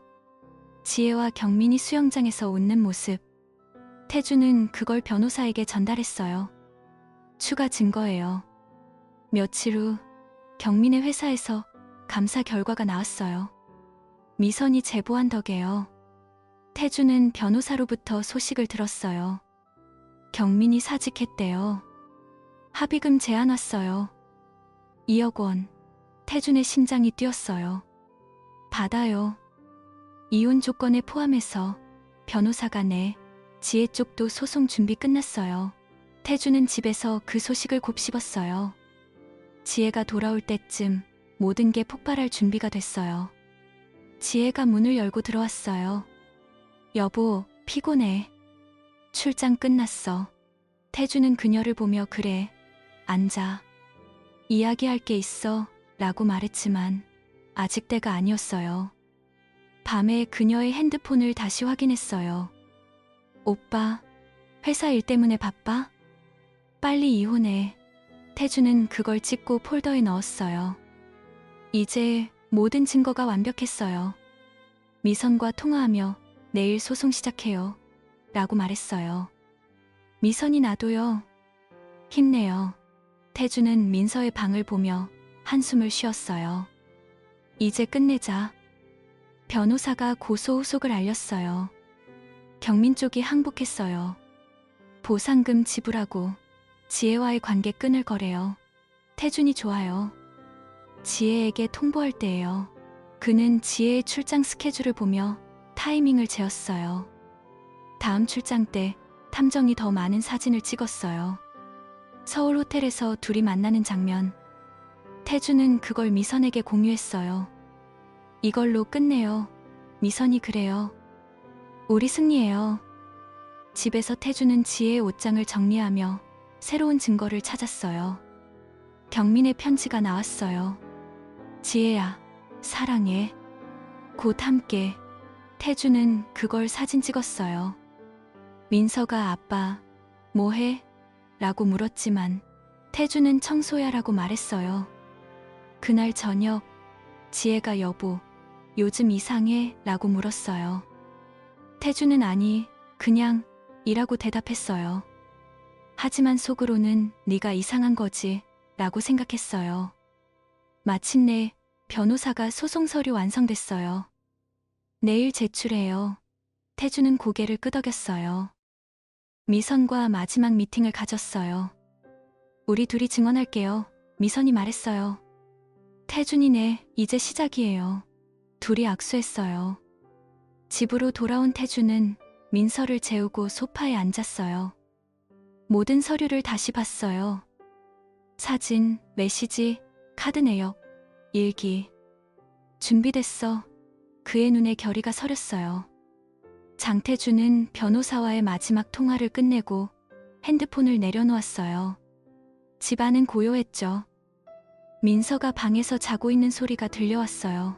지혜와 경민이 수영장에서 웃는 모습. 태준은 그걸 변호사에게 전달했어요. 추가 증거예요. 며칠 후 경민의 회사에서 감사 결과가 나왔어요. 미선이 제보한 덕에요. 태준은 변호사로부터 소식을 들었어요. 경민이 사직했대요. 합의금 제안 왔어요. 2억 원. 태준의 심장이 뛰었어요. 받아요. 이혼 조건에 포함해서 변호사가 내 지혜 쪽도 소송 준비 끝났어요. 태준은 집에서 그 소식을 곱씹었어요. 지혜가 돌아올 때쯤 모든 게 폭발할 준비가 됐어요. 지혜가 문을 열고 들어왔어요. 여보, 피곤해. 출장 끝났어. 태준은 그녀를 보며 그래, 앉아. 이야기할 게 있어 라고 말했지만 아직 때가 아니었어요. 밤에 그녀의 핸드폰을 다시 확인했어요. 오빠, 회사 일 때문에 바빠? 빨리 이혼해. 태준은 그걸 찍고 폴더에 넣었어요. 이제 모든 증거가 완벽했어요. 미선과 통화하며 내일 소송 시작해요. 라고 말했어요. 미선이 나도요. 힘내요. 태준은 민서의 방을 보며 한숨을 쉬었어요. 이제 끝내자. 변호사가 고소 후속을 알렸어요. 경민 쪽이 항복했어요. 보상금 지불하고 지혜와의 관계 끊을 거래요. 태준이 좋아요. 지혜에게 통보할 때예요. 그는 지혜의 출장 스케줄을 보며 타이밍을 재었어요. 다음 출장 때 탐정이 더 많은 사진을 찍었어요. 서울 호텔에서 둘이 만나는 장면. 태준은 그걸 미선에게 공유했어요. 이걸로 끝내요. 미선이 그래요. 우리 승리해요. 집에서 태준은 지혜의 옷장을 정리하며 새로운 증거를 찾았어요. 경민의 편지가 나왔어요. 지혜야, 사랑해. 곧 함께. 태준은 그걸 사진 찍었어요. 민서가 아빠, 뭐해? 라고 물었지만 태준은 청소야 라고 말했어요. 그날 저녁 지혜가 여보, 요즘 이상해? 라고 물었어요. 태준은 아니, 그냥 이라고 대답했어요. 하지만 속으로는 네가 이상한 거지 라고 생각했어요. 마침내 변호사가 소송 서류 완성됐어요. 내일 제출해요. 태준은 고개를 끄덕였어요. 미선과 마지막 미팅을 가졌어요. 우리 둘이 증언할게요. 미선이 말했어요. 태준이네, 이제 시작이에요. 둘이 악수했어요. 집으로 돌아온 태준은 민서를 재우고 소파에 앉았어요. 모든 서류를 다시 봤어요. 사진, 메시지, 카드 내역, 일기. 준비됐어. 그의 눈에 결의가 서렸어요. 장태준은 변호사와의 마지막 통화를 끝내고 핸드폰을 내려놓았어요. 집안은 고요했죠. 민서가 방에서 자고 있는 소리가 들려왔어요.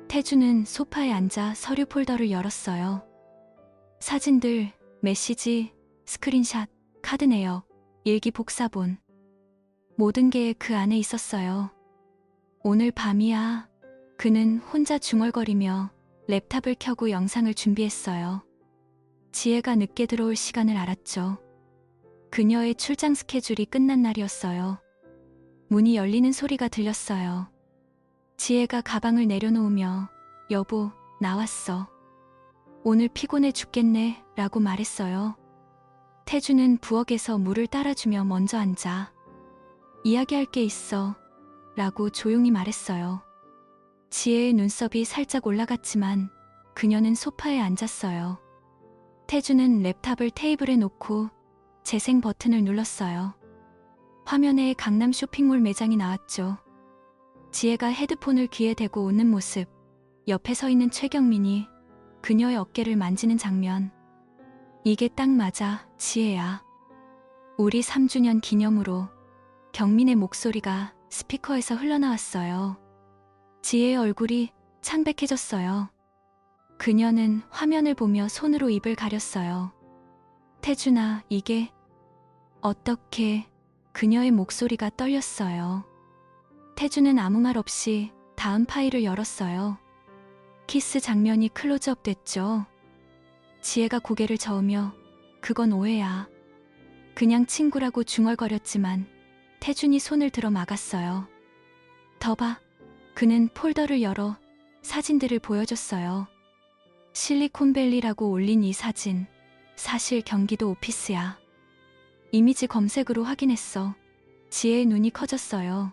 태주는 소파에 앉아 서류 폴더를 열었어요. 사진들, 메시지, 스크린샷, 카드 내역, 일기 복사본. 모든 게 그 안에 있었어요. 오늘 밤이야. 그는 혼자 중얼거리며 랩탑을 켜고 영상을 준비했어요. 지혜가 늦게 들어올 시간을 알았죠. 그녀의 출장 스케줄이 끝난 날이었어요. 문이 열리는 소리가 들렸어요. 지혜가 가방을 내려놓으며 여보, 나왔어. 오늘 피곤해 죽겠네 라고 말했어요. 태주는 부엌에서 물을 따라주며 먼저 앉아. 이야기할 게 있어 라고 조용히 말했어요. 지혜의 눈썹이 살짝 올라갔지만 그녀는 소파에 앉았어요. 태주는 랩탑을 테이블에 놓고 재생 버튼을 눌렀어요. 화면에 강남 쇼핑몰 매장이 나왔죠. 지혜가 헤드폰을 귀에 대고 웃는 모습, 옆에 서 있는 최경민이 그녀의 어깨를 만지는 장면. 이게 딱 맞아, 지혜야. 우리 3주년 기념으로. 경민의 목소리가 스피커에서 흘러나왔어요. 지혜의 얼굴이 창백해졌어요. 그녀는 화면을 보며 손으로 입을 가렸어요. 태준아, 이게 어떻게... 그녀의 목소리가 떨렸어요. 태준은 아무 말 없이 다음 파일을 열었어요. 키스 장면이 클로즈업 됐죠. 지혜가 고개를 저으며 그건 오해야. 그냥 친구라고 중얼거렸지만 태준이 손을 들어 막았어요. 더 봐. 그는 폴더를 열어 사진들을 보여줬어요. 실리콘밸리라고 올린 이 사진, 사실 경기도 오피스야. 이미지 검색으로 확인했어. 지혜의 눈이 커졌어요.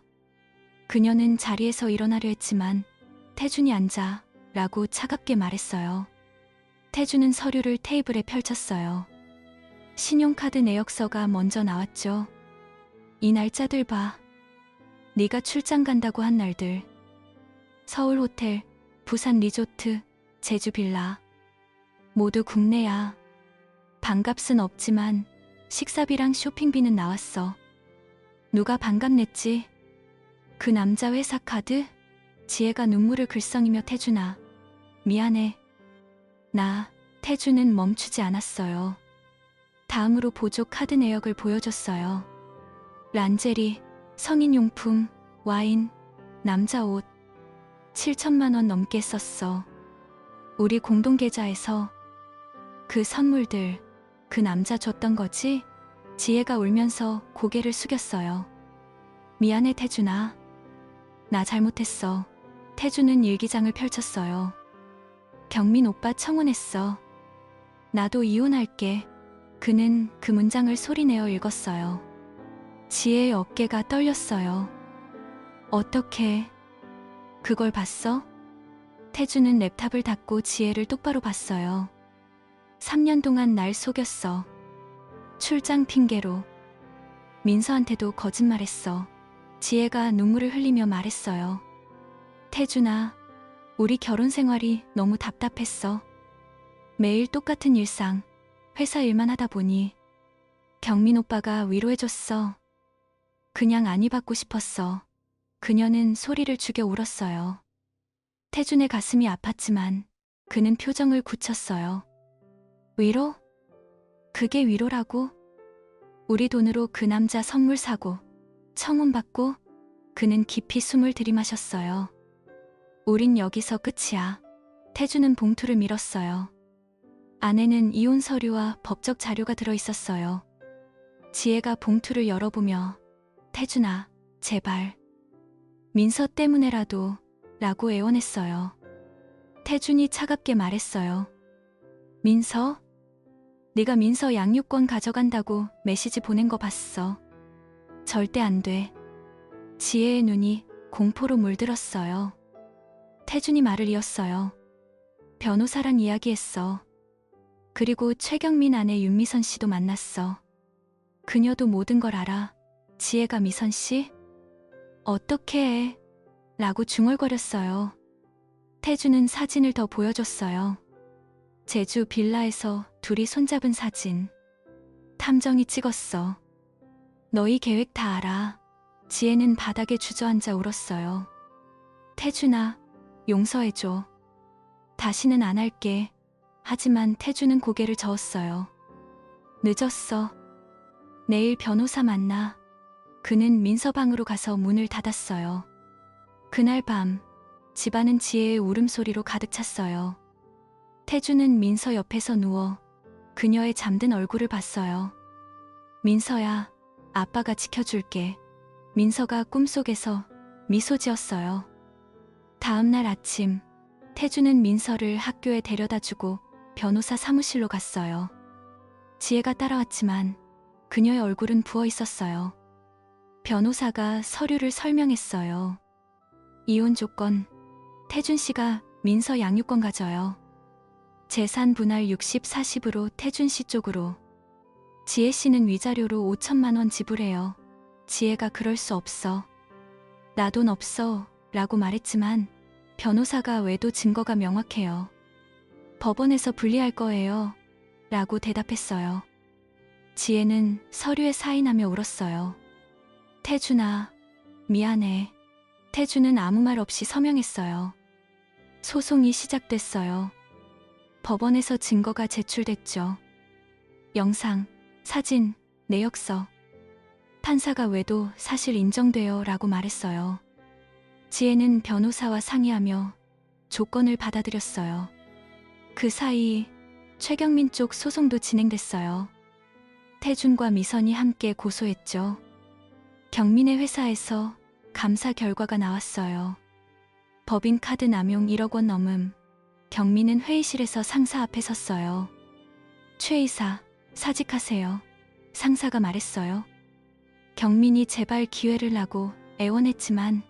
그녀는 자리에서 일어나려 했지만 태준이 앉아 라고 차갑게 말했어요. 태준은 서류를 테이블에 펼쳤어요. 신용카드 내역서가 먼저 나왔죠. 이 날짜들 봐. 네가 출장 간다고 한 날들. 서울 호텔, 부산 리조트, 제주 빌라. 모두 국내야. 반값은 없지만 식사비랑 쇼핑비는 나왔어. 누가 반값 냈지? 그 남자 회사 카드? 지혜가 눈물을 글썽이며 태준아. 미안해. 태준은 멈추지 않았어요. 다음으로 보조 카드 내역을 보여줬어요. 란제리, 성인용품, 와인, 남자 옷. 7천만 원 넘게 썼어. 우리 공동계좌에서. 그 선물들, 그 남자 줬던 거지? 지혜가 울면서 고개를 숙였어요. 미안해 태준아. 나 잘못했어. 태준은 일기장을 펼쳤어요. 경민 오빠 청혼했어. 나도 이혼할게. 그는 그 문장을 소리내어 읽었어요. 지혜의 어깨가 떨렸어요. 어떻게... 그걸 봤어? 태준은 랩탑을 닫고 지혜를 똑바로 봤어요. 3년 동안 날 속였어. 출장 핑계로. 민서한테도 거짓말했어. 지혜가 눈물을 흘리며 말했어요. 태준아, 우리 결혼 생활이 너무 답답했어. 매일 똑같은 일상, 회사 일만 하다 보니. 경민 오빠가 위로해줬어. 그냥 안위 받고 싶었어. 그녀는 소리를 죽여 울었어요. 태준의 가슴이 아팠지만 그는 표정을 굳혔어요. 위로? 그게 위로라고? 우리 돈으로 그 남자 선물 사고 청혼받고. 그는 깊이 숨을 들이마셨어요. 우린 여기서 끝이야. 태준은 봉투를 밀었어요. 안에는 이혼 서류와 법적 자료가 들어있었어요. 지혜가 봉투를 열어보며 태준아, 제발. 민서 때문에라도 라고 애원했어요. 태준이 차갑게 말했어요. 민서? 네가 민서 양육권 가져간다고 메시지 보낸 거 봤어. 절대 안 돼. 지혜의 눈이 공포로 물들었어요. 태준이 말을 이었어요. 변호사랑 이야기했어. 그리고 최경민 아내 윤미선 씨도 만났어. 그녀도 모든 걸 알아. 지혜가 미선 씨? 어떻게 해? 라고 중얼거렸어요. 태준은 사진을 더 보여줬어요. 제주 빌라에서 둘이 손잡은 사진. 탐정이 찍었어. 너희 계획 다 알아. 지혜는 바닥에 주저앉아 울었어요. 태준아, 용서해줘. 다시는 안 할게. 하지만 태주는 고개를 저었어요. 늦었어. 내일 변호사 만나. 그는 민서방으로 가서 문을 닫았어요. 그날 밤, 집안은 지혜의 울음소리로 가득 찼어요. 태주는 민서 옆에서 누워 그녀의 잠든 얼굴을 봤어요. 민서야, 아빠가 지켜줄게. 민서가 꿈속에서 미소 지었어요. 다음 날 아침, 태주는 민서를 학교에 데려다주고 변호사 사무실로 갔어요. 지혜가 따라왔지만 그녀의 얼굴은 부어 있었어요. 변호사가 서류를 설명했어요. 이혼 조건, 태준 씨가 민서 양육권 가져요. 재산 분할 60-40으로 태준 씨 쪽으로. 지혜 씨는 위자료로 5천만 원 지불해요. 지혜가 그럴 수 없어. 나 돈 없어 라고 말했지만 변호사가 외도 증거가 명확해요. 법원에서 분리할 거예요 라고 대답했어요. 지혜는 서류에 사인하며 울었어요. 태준아, 미안해. 태준은 아무 말 없이 서명했어요. 소송이 시작됐어요. 법원에서 증거가 제출됐죠. 영상, 사진, 내역서. 판사가 외도 사실 인정돼요 라고 말했어요. 지혜는 변호사와 상의하며 조건을 받아들였어요. 그 사이 최경민 쪽 소송도 진행됐어요. 태준과 미선이 함께 고소했죠. 경민의 회사에서 감사 결과가 나왔어요. 법인카드 남용 1억 원 넘음. 경민은 회의실에서 상사 앞에 섰어요. 최 이사, 사직하세요. 상사가 말했어요. 경민이 제발 기회를 나고 애원했지만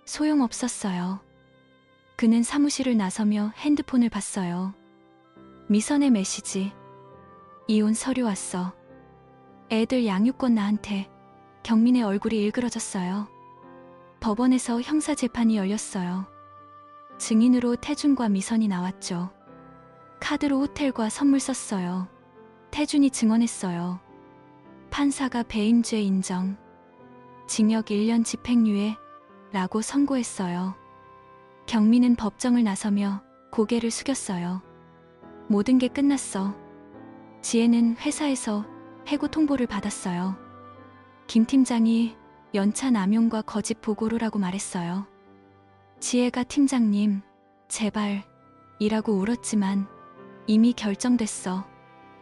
소용없었어요. 그는 사무실을 나서며 핸드폰을 봤어요. 미선의 메시지. 이혼 서류 왔어. 애들 양육권 나한테. 경민의 얼굴이 일그러졌어요. 법원에서 형사재판이 열렸어요. 증인으로 태준과 미선이 나왔죠. 카드로 호텔과 선물 썼어요. 태준이 증언했어요. 판사가 배임죄 인정. 징역 1년 집행유예 라고 선고했어요. 경민은 법정을 나서며 고개를 숙였어요. 모든 게 끝났어. 지혜는 회사에서 해고 통보를 받았어요. 김 팀장이 연차 남용과 거짓 보고로라고 말했어요. 지혜가 팀장님, 제발 이라고 울었지만 이미 결정됐어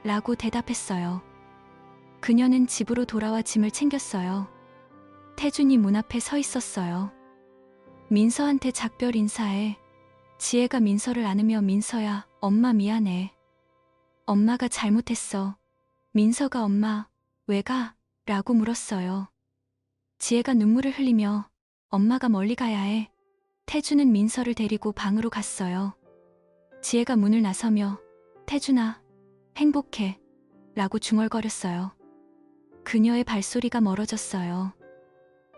라고 대답했어요. 그녀는 집으로 돌아와 짐을 챙겼어요. 태준이 문 앞에 서 있었어요. 민서한테 작별 인사해. 지혜가 민서를 안으며 민서야, 엄마 미안해. 엄마가 잘못했어. 민서가 엄마, 왜 가? 라고 물었어요. 지혜가 눈물을 흘리며 엄마가 멀리 가야 해. 태준은 민서를 데리고 방으로 갔어요. 지혜가 문을 나서며 태준아, 행복해 라고 중얼거렸어요. 그녀의 발소리가 멀어졌어요.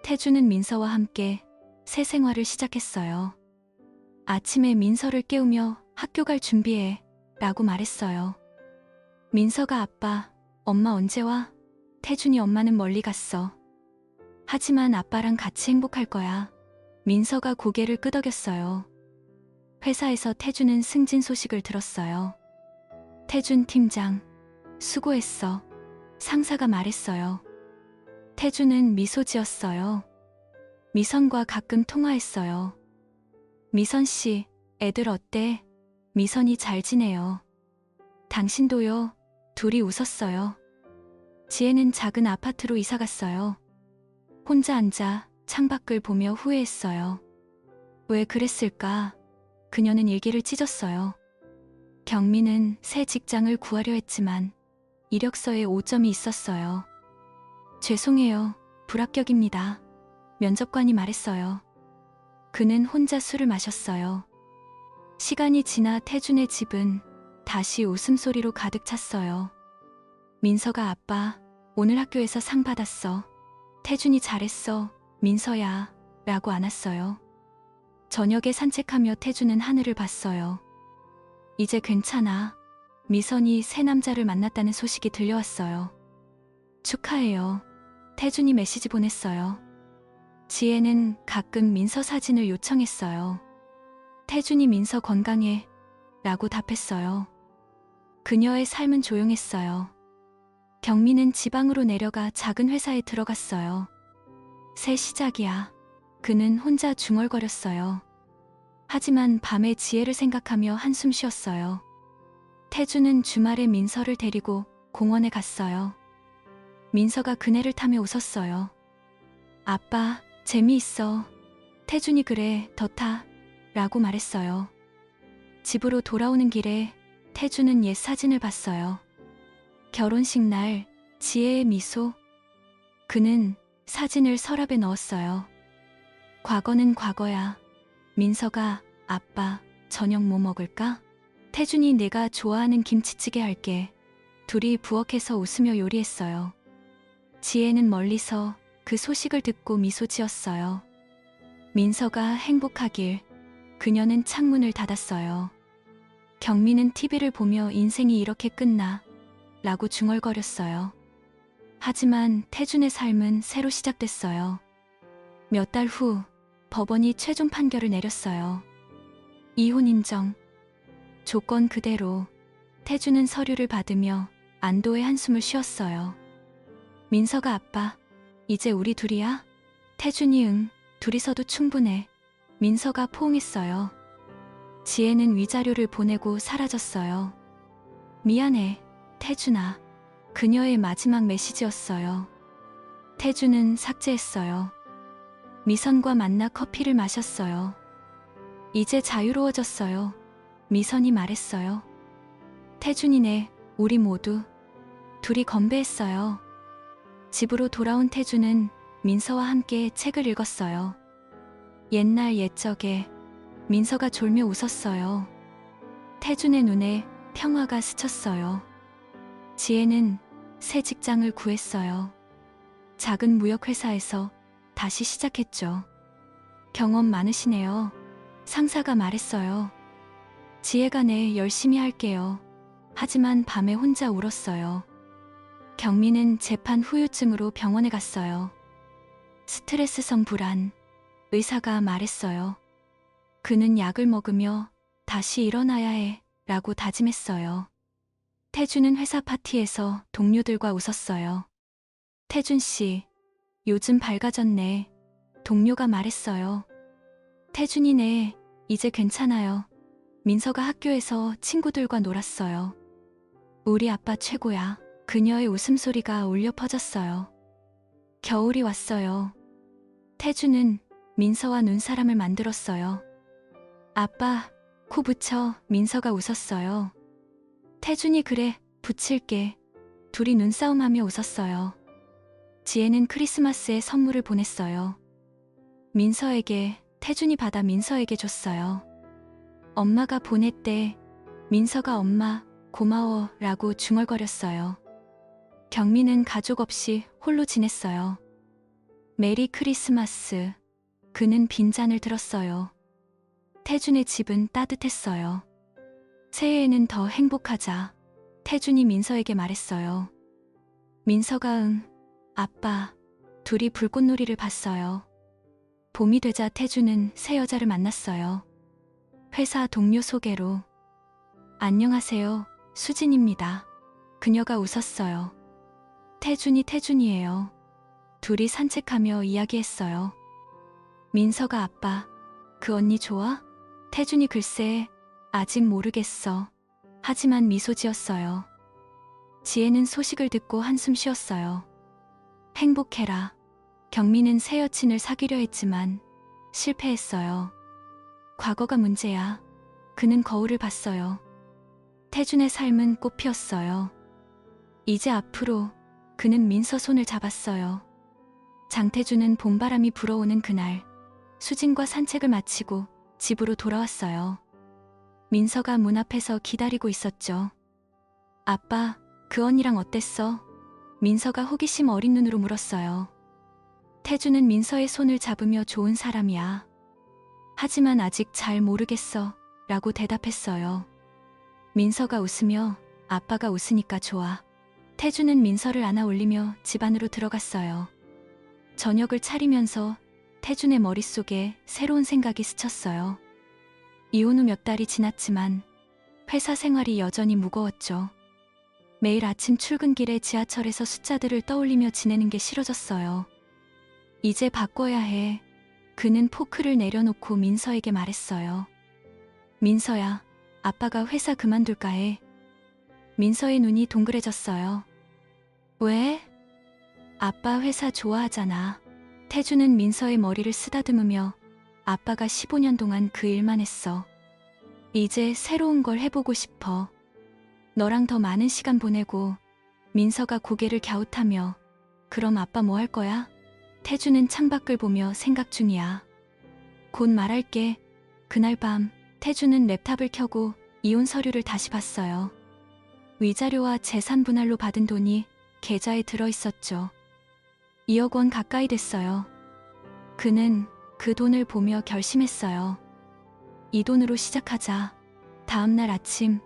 태준은 민서와 함께 새 생활을 시작했어요. 아침에 민서를 깨우며 학교 갈 준비해 라고 말했어요. 민서가 아빠, 엄마 언제 와? 태준이 엄마는 멀리 갔어. 하지만 아빠랑 같이 행복할 거야. 민서가 고개를 끄덕였어요. 회사에서 태준은 승진 소식을 들었어요. 태준 팀장, 수고했어. 상사가 말했어요. 태준은 미소 지었어요. 미선과 가끔 통화했어요. 미선 씨, 애들 어때? 미선이 잘 지내요. 당신도요. 둘이 웃었어요. 지혜는 작은 아파트로 이사 갔어요. 혼자 앉아 창밖을 보며 후회했어요. 왜 그랬을까? 그녀는 일기를 찢었어요. 경민은 새 직장을 구하려 했지만 이력서에 오점이 있었어요. 죄송해요. 불합격입니다. 면접관이 말했어요. 그는 혼자 술을 마셨어요. 시간이 지나 태준의 집은 다시 웃음소리로 가득 찼어요. 민서가 아빠, 오늘 학교에서 상 받았어. 태준이 잘했어. 민서야. 라고 안았어요. 저녁에 산책하며 태준은 하늘을 봤어요. 이제 괜찮아. 미선이 새 남자를 만났다는 소식이 들려왔어요. 축하해요. 태준이 메시지 보냈어요. 지혜는 가끔 민서 사진을 요청했어요. 태준이 민서 건강해 라고 답했어요. 그녀의 삶은 조용했어요. 경민은 지방으로 내려가 작은 회사에 들어갔어요. 새 시작이야. 그는 혼자 중얼거렸어요. 하지만 밤의 지혜를 생각하며 한숨 쉬었어요. 태준은 주말에 민서를 데리고 공원에 갔어요. 민서가 그네를 타며 웃었어요. 아빠, 재미있어. 태준이 그래, 더 타. 라고 말했어요. 집으로 돌아오는 길에 태준은 옛 사진을 봤어요. 결혼식 날 지혜의 미소. 그는 사진을 서랍에 넣었어요. 과거는 과거야. 민서가 아빠, 저녁 뭐 먹을까? 태준이 내가 좋아하는 김치찌개 할게. 둘이 부엌에서 웃으며 요리했어요. 지혜는 멀리서 그 소식을 듣고 미소 지었어요. 민서가 행복하길. 그녀는 창문을 닫았어요. 경민은 TV를 보며 인생이 이렇게 끝나 라고 중얼거렸어요. 하지만 태준의 삶은 새로 시작됐어요. 몇 달 후 법원이 최종 판결을 내렸어요. 이혼 인정. 조건 그대로. 태준은 서류를 받으며 안도의 한숨을 쉬었어요. 민서가 아빠, 이제 우리 둘이야? 태준이 응, 둘이서도 충분해. 민서가 포옹했어요. 지혜는 위자료를 보내고 사라졌어요. 미안해, 태준아. 그녀의 마지막 메시지였어요. 태준은 삭제했어요. 미선과 만나 커피를 마셨어요. 이제 자유로워졌어요. 미선이 말했어요. 태준이네, 우리 모두. 둘이 건배했어요. 집으로 돌아온 태준은 민서와 함께 책을 읽었어요. 옛날 옛적에 민서가 졸며 웃었어요. 태준의 눈에 평화가 스쳤어요. 지혜는 새 직장을 구했어요. 작은 무역회사에서 다시 시작했죠. 경험 많으시네요. 상사가 말했어요. 지혜가 네, 열심히 할게요. 하지만 밤에 혼자 울었어요. 경민은 재판 후유증으로 병원에 갔어요. 스트레스성 불안. 의사가 말했어요. 그는 약을 먹으며 다시 일어나야 해 라고 다짐했어요. 태준은 회사 파티에서 동료들과 웃었어요. 태준 씨, 요즘 밝아졌네. 동료가 말했어요. 태준이네, 이제 괜찮아요. 민서가 학교에서 친구들과 놀았어요. 우리 아빠 최고야. 그녀의 웃음소리가 울려 퍼졌어요. 겨울이 왔어요. 태준은 민서와 눈사람을 만들었어요. 아빠, 코 붙여. 민서가 웃었어요. 태준이 그래, 붙일게. 둘이 눈싸움하며 웃었어요. 지혜는 크리스마스에 선물을 보냈어요. 민서에게, 태준이 받아 민서에게 줬어요. 엄마가 보냈대. 민서가 엄마, 고마워 라고 중얼거렸어요. 경민은 가족 없이 홀로 지냈어요. 메리 크리스마스. 그는 빈잔을 들었어요. 태준의 집은 따뜻했어요. 새해에는 더 행복하자. 태준이 민서에게 말했어요. 민서가 응, 아빠. 둘이 불꽃놀이를 봤어요. 봄이 되자 태준은 새 여자를 만났어요. 회사 동료 소개로. 안녕하세요, 수진입니다. 그녀가 웃었어요. 태준이에요. 둘이 산책하며 이야기했어요. 민서가 아빠, 그 언니 좋아? 태준이 글쎄, 아직 모르겠어. 하지만 미소 지었어요. 지혜는 소식을 듣고 한숨 쉬었어요. 행복해라. 경민은 새 여친을 사귀려 했지만 실패했어요. 과거가 문제야. 그는 거울을 봤어요. 태준의 삶은 꽃 피었어요. 이제 앞으로. 그는 민서 손을 잡았어요. 장태준은 봄바람이 불어오는 그날 수진과 산책을 마치고 집으로 돌아왔어요. 민서가 문 앞에서 기다리고 있었죠. 아빠, 그 언니랑 어땠어? 민서가 호기심 어린 눈으로 물었어요. 태준은 민서의 손을 잡으며 좋은 사람이야. 하지만 아직 잘 모르겠어 라고 대답했어요. 민서가 웃으며 아빠가 웃으니까 좋아. 태준은 민서를 안아 올리며 집 안으로 들어갔어요. 저녁을 차리면서 태준의 머릿속에 새로운 생각이 스쳤어요. 이혼 후 몇 달이 지났지만 회사 생활이 여전히 무거웠죠. 매일 아침 출근길에 지하철에서 숫자들을 떠올리며 지내는 게 싫어졌어요. 이제 바꿔야 해. 그는 포크를 내려놓고 민서에게 말했어요. 민서야, 아빠가 회사 그만둘까 해. 민서의 눈이 동그래졌어요. 왜? 아빠 회사 좋아하잖아. 태주는 민서의 머리를 쓰다듬으며 아빠가 15년 동안 그 일만 했어. 이제 새로운 걸 해보고 싶어. 너랑 더 많은 시간 보내고. 민서가 고개를 갸웃하며 그럼 아빠 뭐 할 거야? 태주는 창밖을 보며 생각 중이야. 곧 말할게. 그날 밤 태주는 랩탑을 켜고 이혼 서류를 다시 봤어요. 위자료와 재산 분할로 받은 돈이 계좌에 들어 있었죠. 2억 원 가까이 됐어요. 그는 그 돈을 보며 결심했어요. 이 돈으로 시작하자. 다음 날 아침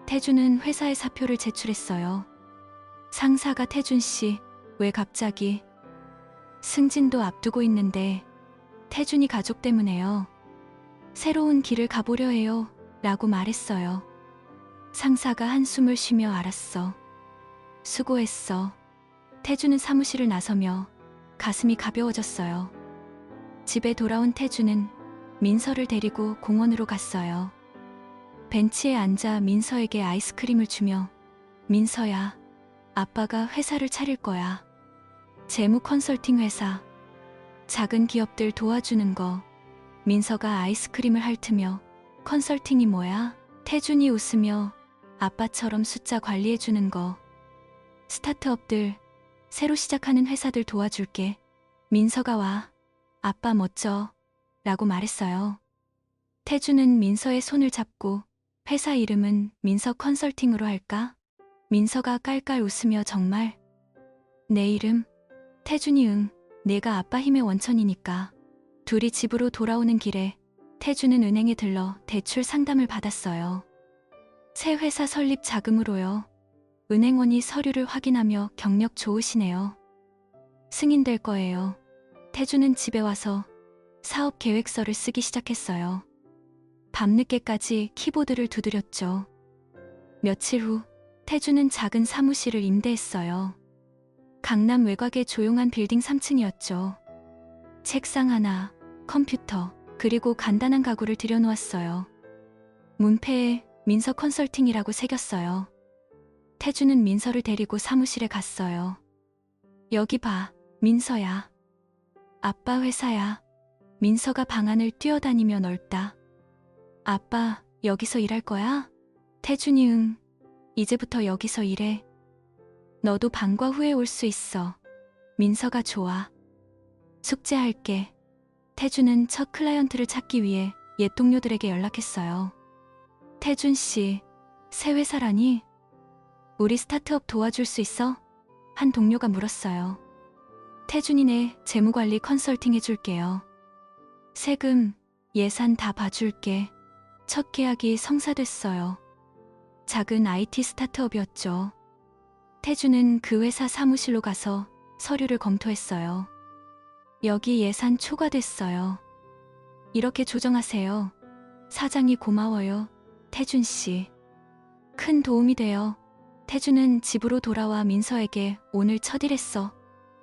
태주는 회사에 사표를 제출했어요. 상사가 태준 씨, 왜 갑자기? 승진도 앞두고 있는데 태준이 가족 때문에요. 새로운 길을 가보려 해요. 라고 말했어요. 상사가 한숨을 쉬며 알았어. 수고했어. 태주는 사무실을 나서며 가슴이 가벼워졌어요. 집에 돌아온 태주는 민서를 데리고 공원으로 갔어요. 벤치에 앉아 민서에게 아이스크림을 주며 민서야, 아빠가 회사를 차릴 거야. 재무 컨설팅 회사. 작은 기업들 도와주는 거. 민서가 아이스크림을 핥으며 컨설팅이 뭐야? 태준이 웃으며 아빠처럼 숫자 관리해주는 거. 스타트업들, 새로 시작하는 회사들 도와줄게. 민서가 와. 아빠 멋져. 라고 말했어요. 태준은 민서의 손을 잡고 회사 이름은 민서 컨설팅으로 할까? 민서가 깔깔 웃으며 정말? 내 이름? 태준이 응. 내가 아빠 힘의 원천이니까. 둘이 집으로 돌아오는 길에 태준은 은행에 들러 대출 상담을 받았어요. 새 회사 설립 자금으로요. 은행원이 서류를 확인하며 경력 좋으시네요. 승인될 거예요. 태준은 집에 와서 사업 계획서를 쓰기 시작했어요. 밤늦게까지 키보드를 두드렸죠. 며칠 후 태준은 작은 사무실을 임대했어요. 강남 외곽의 조용한 빌딩 3층이었죠. 책상 하나, 컴퓨터, 그리고 간단한 가구를 들여놓았어요. 문패에 민서 컨설팅이라고 새겼어요. 태준은 민서를 데리고 사무실에 갔어요. 여기 봐, 민서야. 아빠 회사야. 민서가 방 안을 뛰어다니며 넓다. 아빠, 여기서 일할 거야? 태준이 응. 이제부터 여기서 일해. 너도 방과 후에 올 수 있어. 민서가 좋아. 숙제할게. 태준은 첫 클라이언트를 찾기 위해 옛 동료들에게 연락했어요. 태준 씨, 새 회사라니? 우리 스타트업 도와줄 수 있어? 한 동료가 물었어요. 태준이네 재무관리 컨설팅 해줄게요. 세금, 예산 다 봐줄게. 첫 계약이 성사됐어요. 작은 IT 스타트업이었죠. 태준은 그 회사 사무실로 가서 서류를 검토했어요. 여기 예산 초과됐어요. 이렇게 조정하세요. 사장이 고마워요. 태준 씨. 큰 도움이 돼요. 태준은 집으로 돌아와 민서에게 오늘 첫일했어.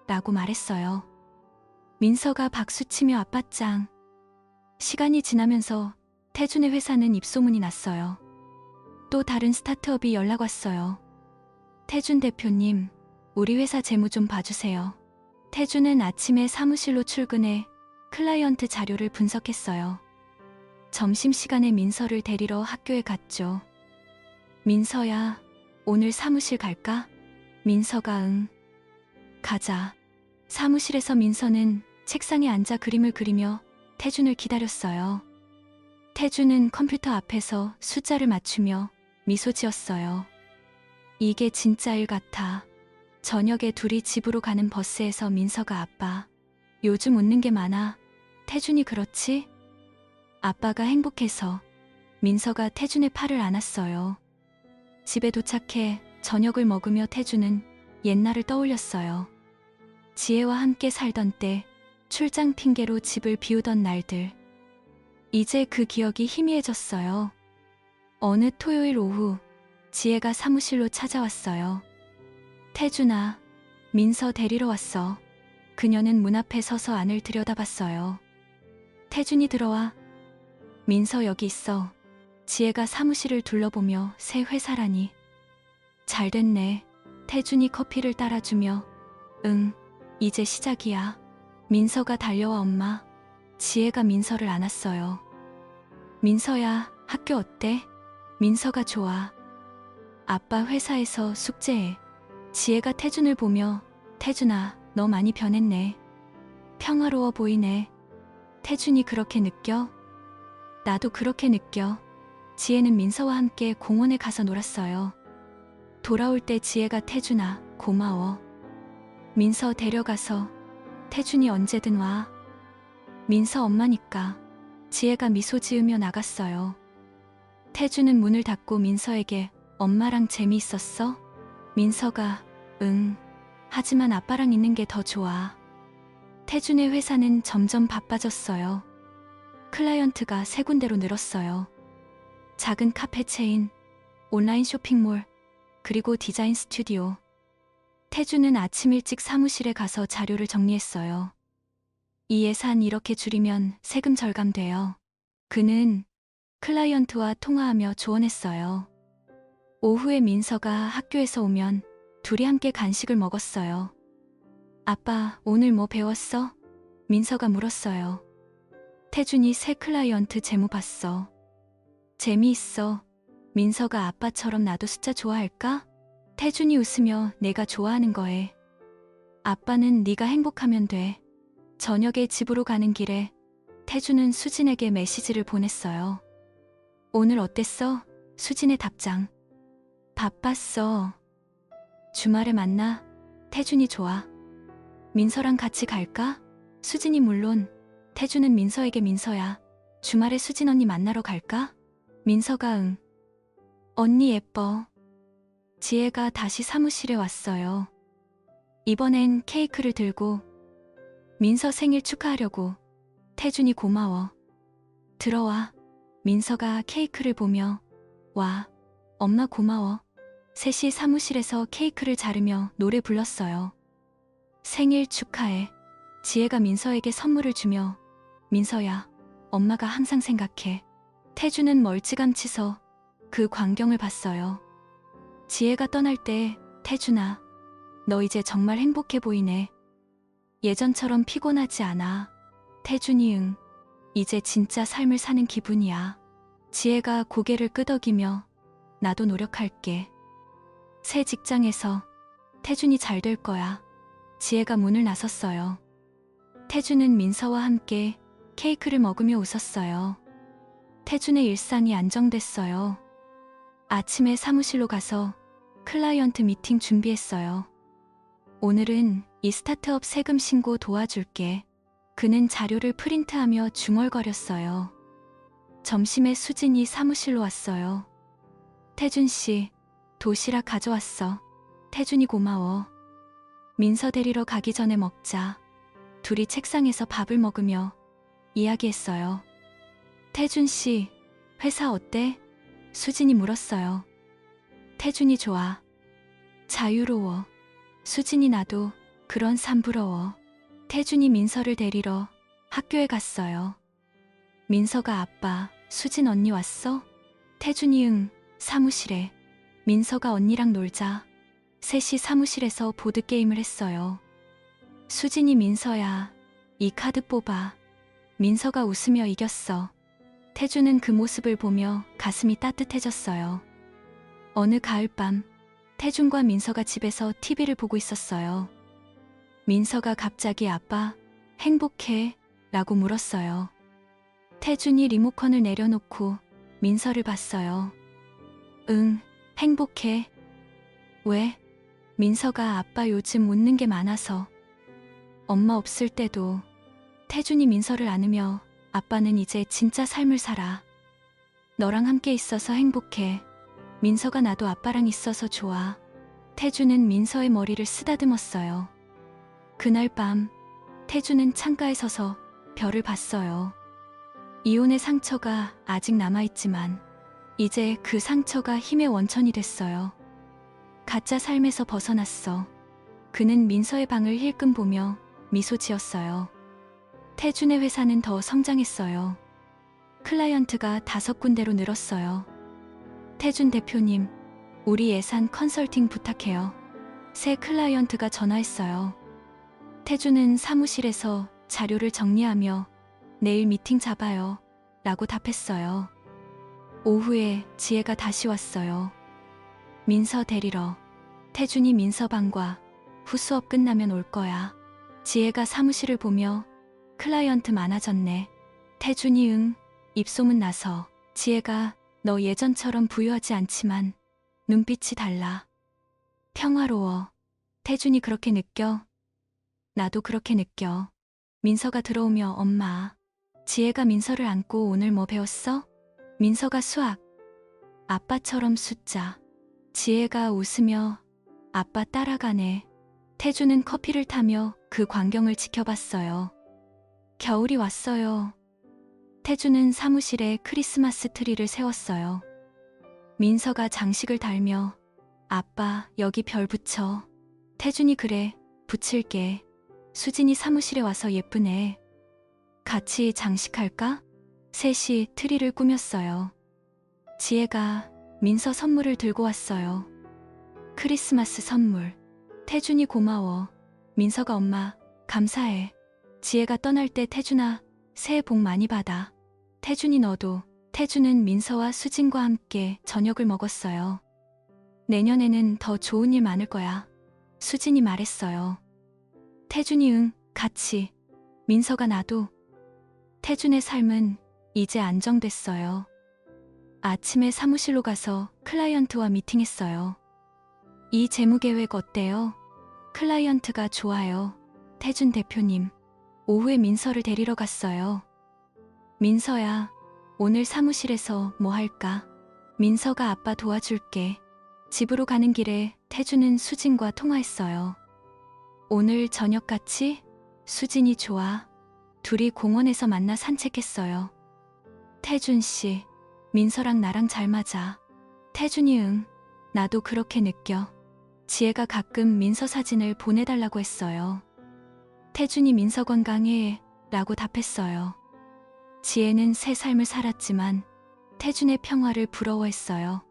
라고 말했어요. 민서가 박수치며 아빠짱. 시간이 지나면서 태준의 회사는 입소문이 났어요. 또 다른 스타트업이 연락 왔어요. 태준 대표님, 우리 회사 재무 좀 봐주세요. 태준은 아침에 사무실로 출근해 클라이언트 자료를 분석했어요. 점심시간에 민서를 데리러 학교에 갔죠. 민서야, 오늘 사무실 갈까? 민서가 응. 가자. 사무실에서 민서는 책상에 앉아 그림을 그리며 태준을 기다렸어요. 태준은 컴퓨터 앞에서 숫자를 맞추며 미소 지었어요. 이게 진짜 일 같아. 저녁에 둘이 집으로 가는 버스에서 민서가 아빠, 요즘 웃는 게 많아. 태준이 그렇지? 아빠가 행복해서. 민서가 태준의 팔을 안았어요. 집에 도착해 저녁을 먹으며 태준은 옛날을 떠올렸어요. 지혜와 함께 살던 때, 출장 핑계로 집을 비우던 날들. 이제 그 기억이 희미해졌어요. 어느 토요일 오후 지혜가 사무실로 찾아왔어요. 태준아, 민서 데리러 왔어. 그녀는 문 앞에 서서 안을 들여다봤어요. 태준이 들어와. 민서 여기 있어. 지혜가 사무실을 둘러보며 새 회사라니. 잘 됐네. 태준이 커피를 따라주며 응, 이제 시작이야. 민서가 달려와 엄마. 지혜가 민서를 안았어요. 민서야, 학교 어때? 민서가 좋아. 아빠 회사에서 숙제해. 지혜가 태준을 보며 태준아, 너 많이 변했네. 평화로워 보이네. 태준이 그렇게 느껴? 나도 그렇게 느껴. 지혜는 민서와 함께 공원에 가서 놀았어요. 돌아올 때 지혜가 태준아, 고마워. 민서 데려가서. 태준이 언제든 와. 민서 엄마니까. 지혜가 미소 지으며 나갔어요. 태준은 문을 닫고 민서에게 엄마랑 재미있었어? 민서가 응. 하지만 아빠랑 있는 게 더 좋아. 태준의 회사는 점점 바빠졌어요. 클라이언트가 세 군데로 늘었어요. 작은 카페 체인, 온라인 쇼핑몰, 그리고 디자인 스튜디오. 태준은 아침 일찍 사무실에 가서 자료를 정리했어요. 이 예산 이렇게 줄이면 세금 절감돼요. 그는 클라이언트와 통화하며 조언했어요. 오후에 민서가 학교에서 오면 둘이 함께 간식을 먹었어요. 아빠, 오늘 뭐 배웠어? 민서가 물었어요. 태준이 새 클라이언트 재무 봤어. 재미있어. 민서가 아빠처럼 나도 숫자 좋아할까? 태준이 웃으며 내가 좋아하는 거에. 아빠는 네가 행복하면 돼. 저녁에 집으로 가는 길에 태준은 수진에게 메시지를 보냈어요. 오늘 어땠어? 수진의 답장. 바빴어. 주말에 만나. 태준이 좋아. 민서랑 같이 갈까? 수진이 물론. 태준은 민서에게 민서야. 주말에 수진 언니 만나러 갈까? 민서가 응. 언니 예뻐. 지혜가 다시 사무실에 왔어요. 이번엔 케이크를 들고. 민서 생일 축하하려고. 태준이 고마워. 들어와. 민서가 케이크를 보며 와. 엄마 고마워. 셋이 사무실에서 케이크를 자르며 노래 불렀어요. 생일 축하해. 지혜가 민서에게 선물을 주며 민서야, 엄마가 항상 생각해. 태준은 멀찌감치 서 그 광경을 봤어요. 지혜가 떠날 때 태준아, 너 이제 정말 행복해 보이네. 예전처럼 피곤하지 않아. 태준이 응. 이제 진짜 삶을 사는 기분이야. 지혜가 고개를 끄덕이며 나도 노력할게. 새 직장에서 태준이 잘 될 거야. 지혜가 문을 나섰어요. 태준은 민서와 함께 케이크를 먹으며 웃었어요. 태준의 일상이 안정됐어요. 아침에 사무실로 가서 클라이언트 미팅 준비했어요. 오늘은 이 스타트업 세금 신고 도와줄게. 그는 자료를 프린트하며 중얼거렸어요. 점심에 수진이 사무실로 왔어요. 태준 씨, 도시락 가져왔어. 태준이 고마워. 민서 데리러 가기 전에 먹자. 둘이 책상에서 밥을 먹으며 이야기했어요. 태준 씨, 회사 어때? 수진이 물었어요. 태준이 좋아. 자유로워. 수진이 나도 그런 삶 부러워. 태준이 민서를 데리러 학교에 갔어요. 민서가 아빠, 수진 언니 왔어? 태준이 응, 사무실에. 민서가 언니랑 놀자. 셋이 사무실에서 보드게임을 했어요. 수진이 민서야, 이 카드 뽑아. 민서가 웃으며 이겼어. 태준은 그 모습을 보며 가슴이 따뜻해졌어요. 어느 가을밤, 태준과 민서가 집에서 TV를 보고 있었어요. 민서가 갑자기 아빠, 행복해? 라고 물었어요. 태준이 리모컨을 내려놓고 민서를 봤어요. 응, 행복해. 왜? 민서가 아빠 요즘 웃는 게 많아서. 엄마 없을 때도. 태준이 민서를 안으며 아빠는 이제 진짜 삶을 살아. 너랑 함께 있어서 행복해. 민서가 나도 아빠랑 있어서 좋아. 태준은 민서의 머리를 쓰다듬었어요. 그날 밤 태준은 창가에 서서 별을 봤어요. 이혼의 상처가 아직 남아있지만 이제 그 상처가 힘의 원천이 됐어요. 가짜 삶에서 벗어났어. 그는 민서의 방을 힐끔 보며 미소 지었어요. 태준의 회사는 더 성장했어요. 클라이언트가 5군데로 늘었어요. 태준 대표님, 우리 예산 컨설팅 부탁해요. 새 클라이언트가 전화했어요. 태준은 사무실에서 자료를 정리하며 내일 미팅 잡아요 라고 답했어요. 오후에 지혜가 다시 왔어요. 민서 데리러. 태준이 민서 방과 후 수업 끝나면 올 거야. 지혜가 사무실을 보며 클라이언트 많아졌네. 태준이 응. 입소문 나서. 지혜가 너 예전처럼 부유하지 않지만 눈빛이 달라. 평화로워. 태준이 그렇게 느껴? 나도 그렇게 느껴. 민서가 들어오며 엄마. 지혜가 민서를 안고 오늘 뭐 배웠어? 민서가 수학. 아빠처럼 숫자. 지혜가 웃으며 아빠 따라가네. 태준은 커피를 타며 그 광경을 지켜봤어요. 겨울이 왔어요. 태준은 사무실에 크리스마스 트리를 세웠어요. 민서가 장식을 달며 아빠 여기 별 붙여. 태준이 그래 붙일게. 수진이 사무실에 와서 예쁘네. 같이 장식할까? 셋이 트리를 꾸몄어요. 지혜가 민서 선물을 들고 왔어요. 크리스마스 선물. 태준이 고마워. 민서가 엄마 감사해. 지혜가 떠날 때 태준아 새해 복 많이 받아. 태준이 너도. 태준은 민서와 수진과 함께 저녁을 먹었어요. 내년에는 더 좋은 일 많을 거야. 수진이 말했어요. 태준이 응, 같이. 민서가 나도. 태준의 삶은 이제 안정됐어요. 아침에 사무실로 가서 클라이언트와 미팅했어요. 이 재무계획 어때요? 클라이언트가 좋아요. 태준 대표님. 오후에 민서를 데리러 갔어요. 민서야, 오늘 사무실에서 뭐 할까? 민서가 아빠 도와줄게. 집으로 가는 길에 태준은 수진과 통화했어요. 오늘 저녁 같이? 수진이 좋아. 둘이 공원에서 만나 산책했어요. 태준 씨, 민서랑 나랑 잘 맞아. 태준이 응, 나도 그렇게 느껴. 지혜가 가끔 민서 사진을 보내달라고 했어요. 태준이 민서 건강해 라고 답했어요. 지혜는 새 삶을 살았지만 태준의 평화를 부러워했어요.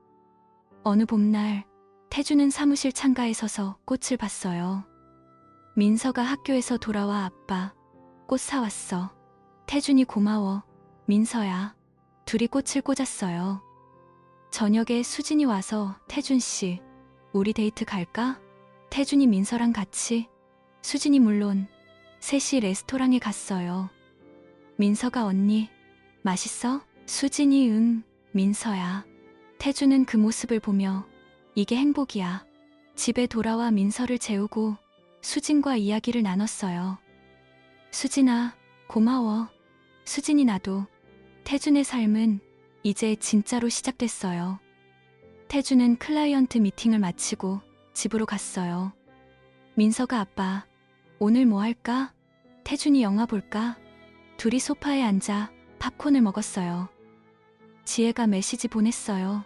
어느 봄날 태준은 사무실 창가에 서서 꽃을 봤어요. 민서가 학교에서 돌아와 아빠 꽃 사왔어. 태준이 고마워. 민서야. 둘이 꽃을 꽂았어요. 저녁에 수진이 와서 태준 씨, 우리 데이트 갈까? 태준이 민서랑 같이. 수진이 물론. 셋이 레스토랑에 갔어요. 민서가 언니, 맛있어? 수진이 응, 민서야. 태준은 그 모습을 보며 이게 행복이야. 집에 돌아와 민서를 재우고 수진과 이야기를 나눴어요. 수진아, 고마워. 수진이 나도. 태준의 삶은 이제 진짜로 시작됐어요. 태준은 클라이언트 미팅을 마치고 집으로 갔어요. 민서가 아빠, 오늘 뭐 할까? 태준이 영화 볼까? 둘이 소파에 앉아 팝콘을 먹었어요. 지혜가 메시지 보냈어요.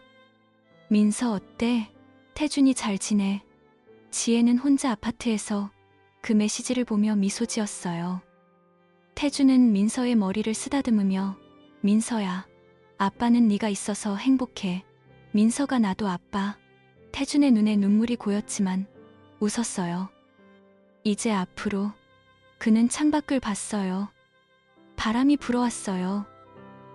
민서 어때? 태준이 잘 지내. 지혜는 혼자 아파트에서 그 메시지를 보며 미소 지었어요. 태준은 민서의 머리를 쓰다듬으며 민서야, 아빠는 네가 있어서 행복해. 민서가 나도 아빠. 태준의 눈에 눈물이 고였지만 웃었어요. 이제 앞으로. 그는 창밖을 봤어요. 바람이 불어왔어요.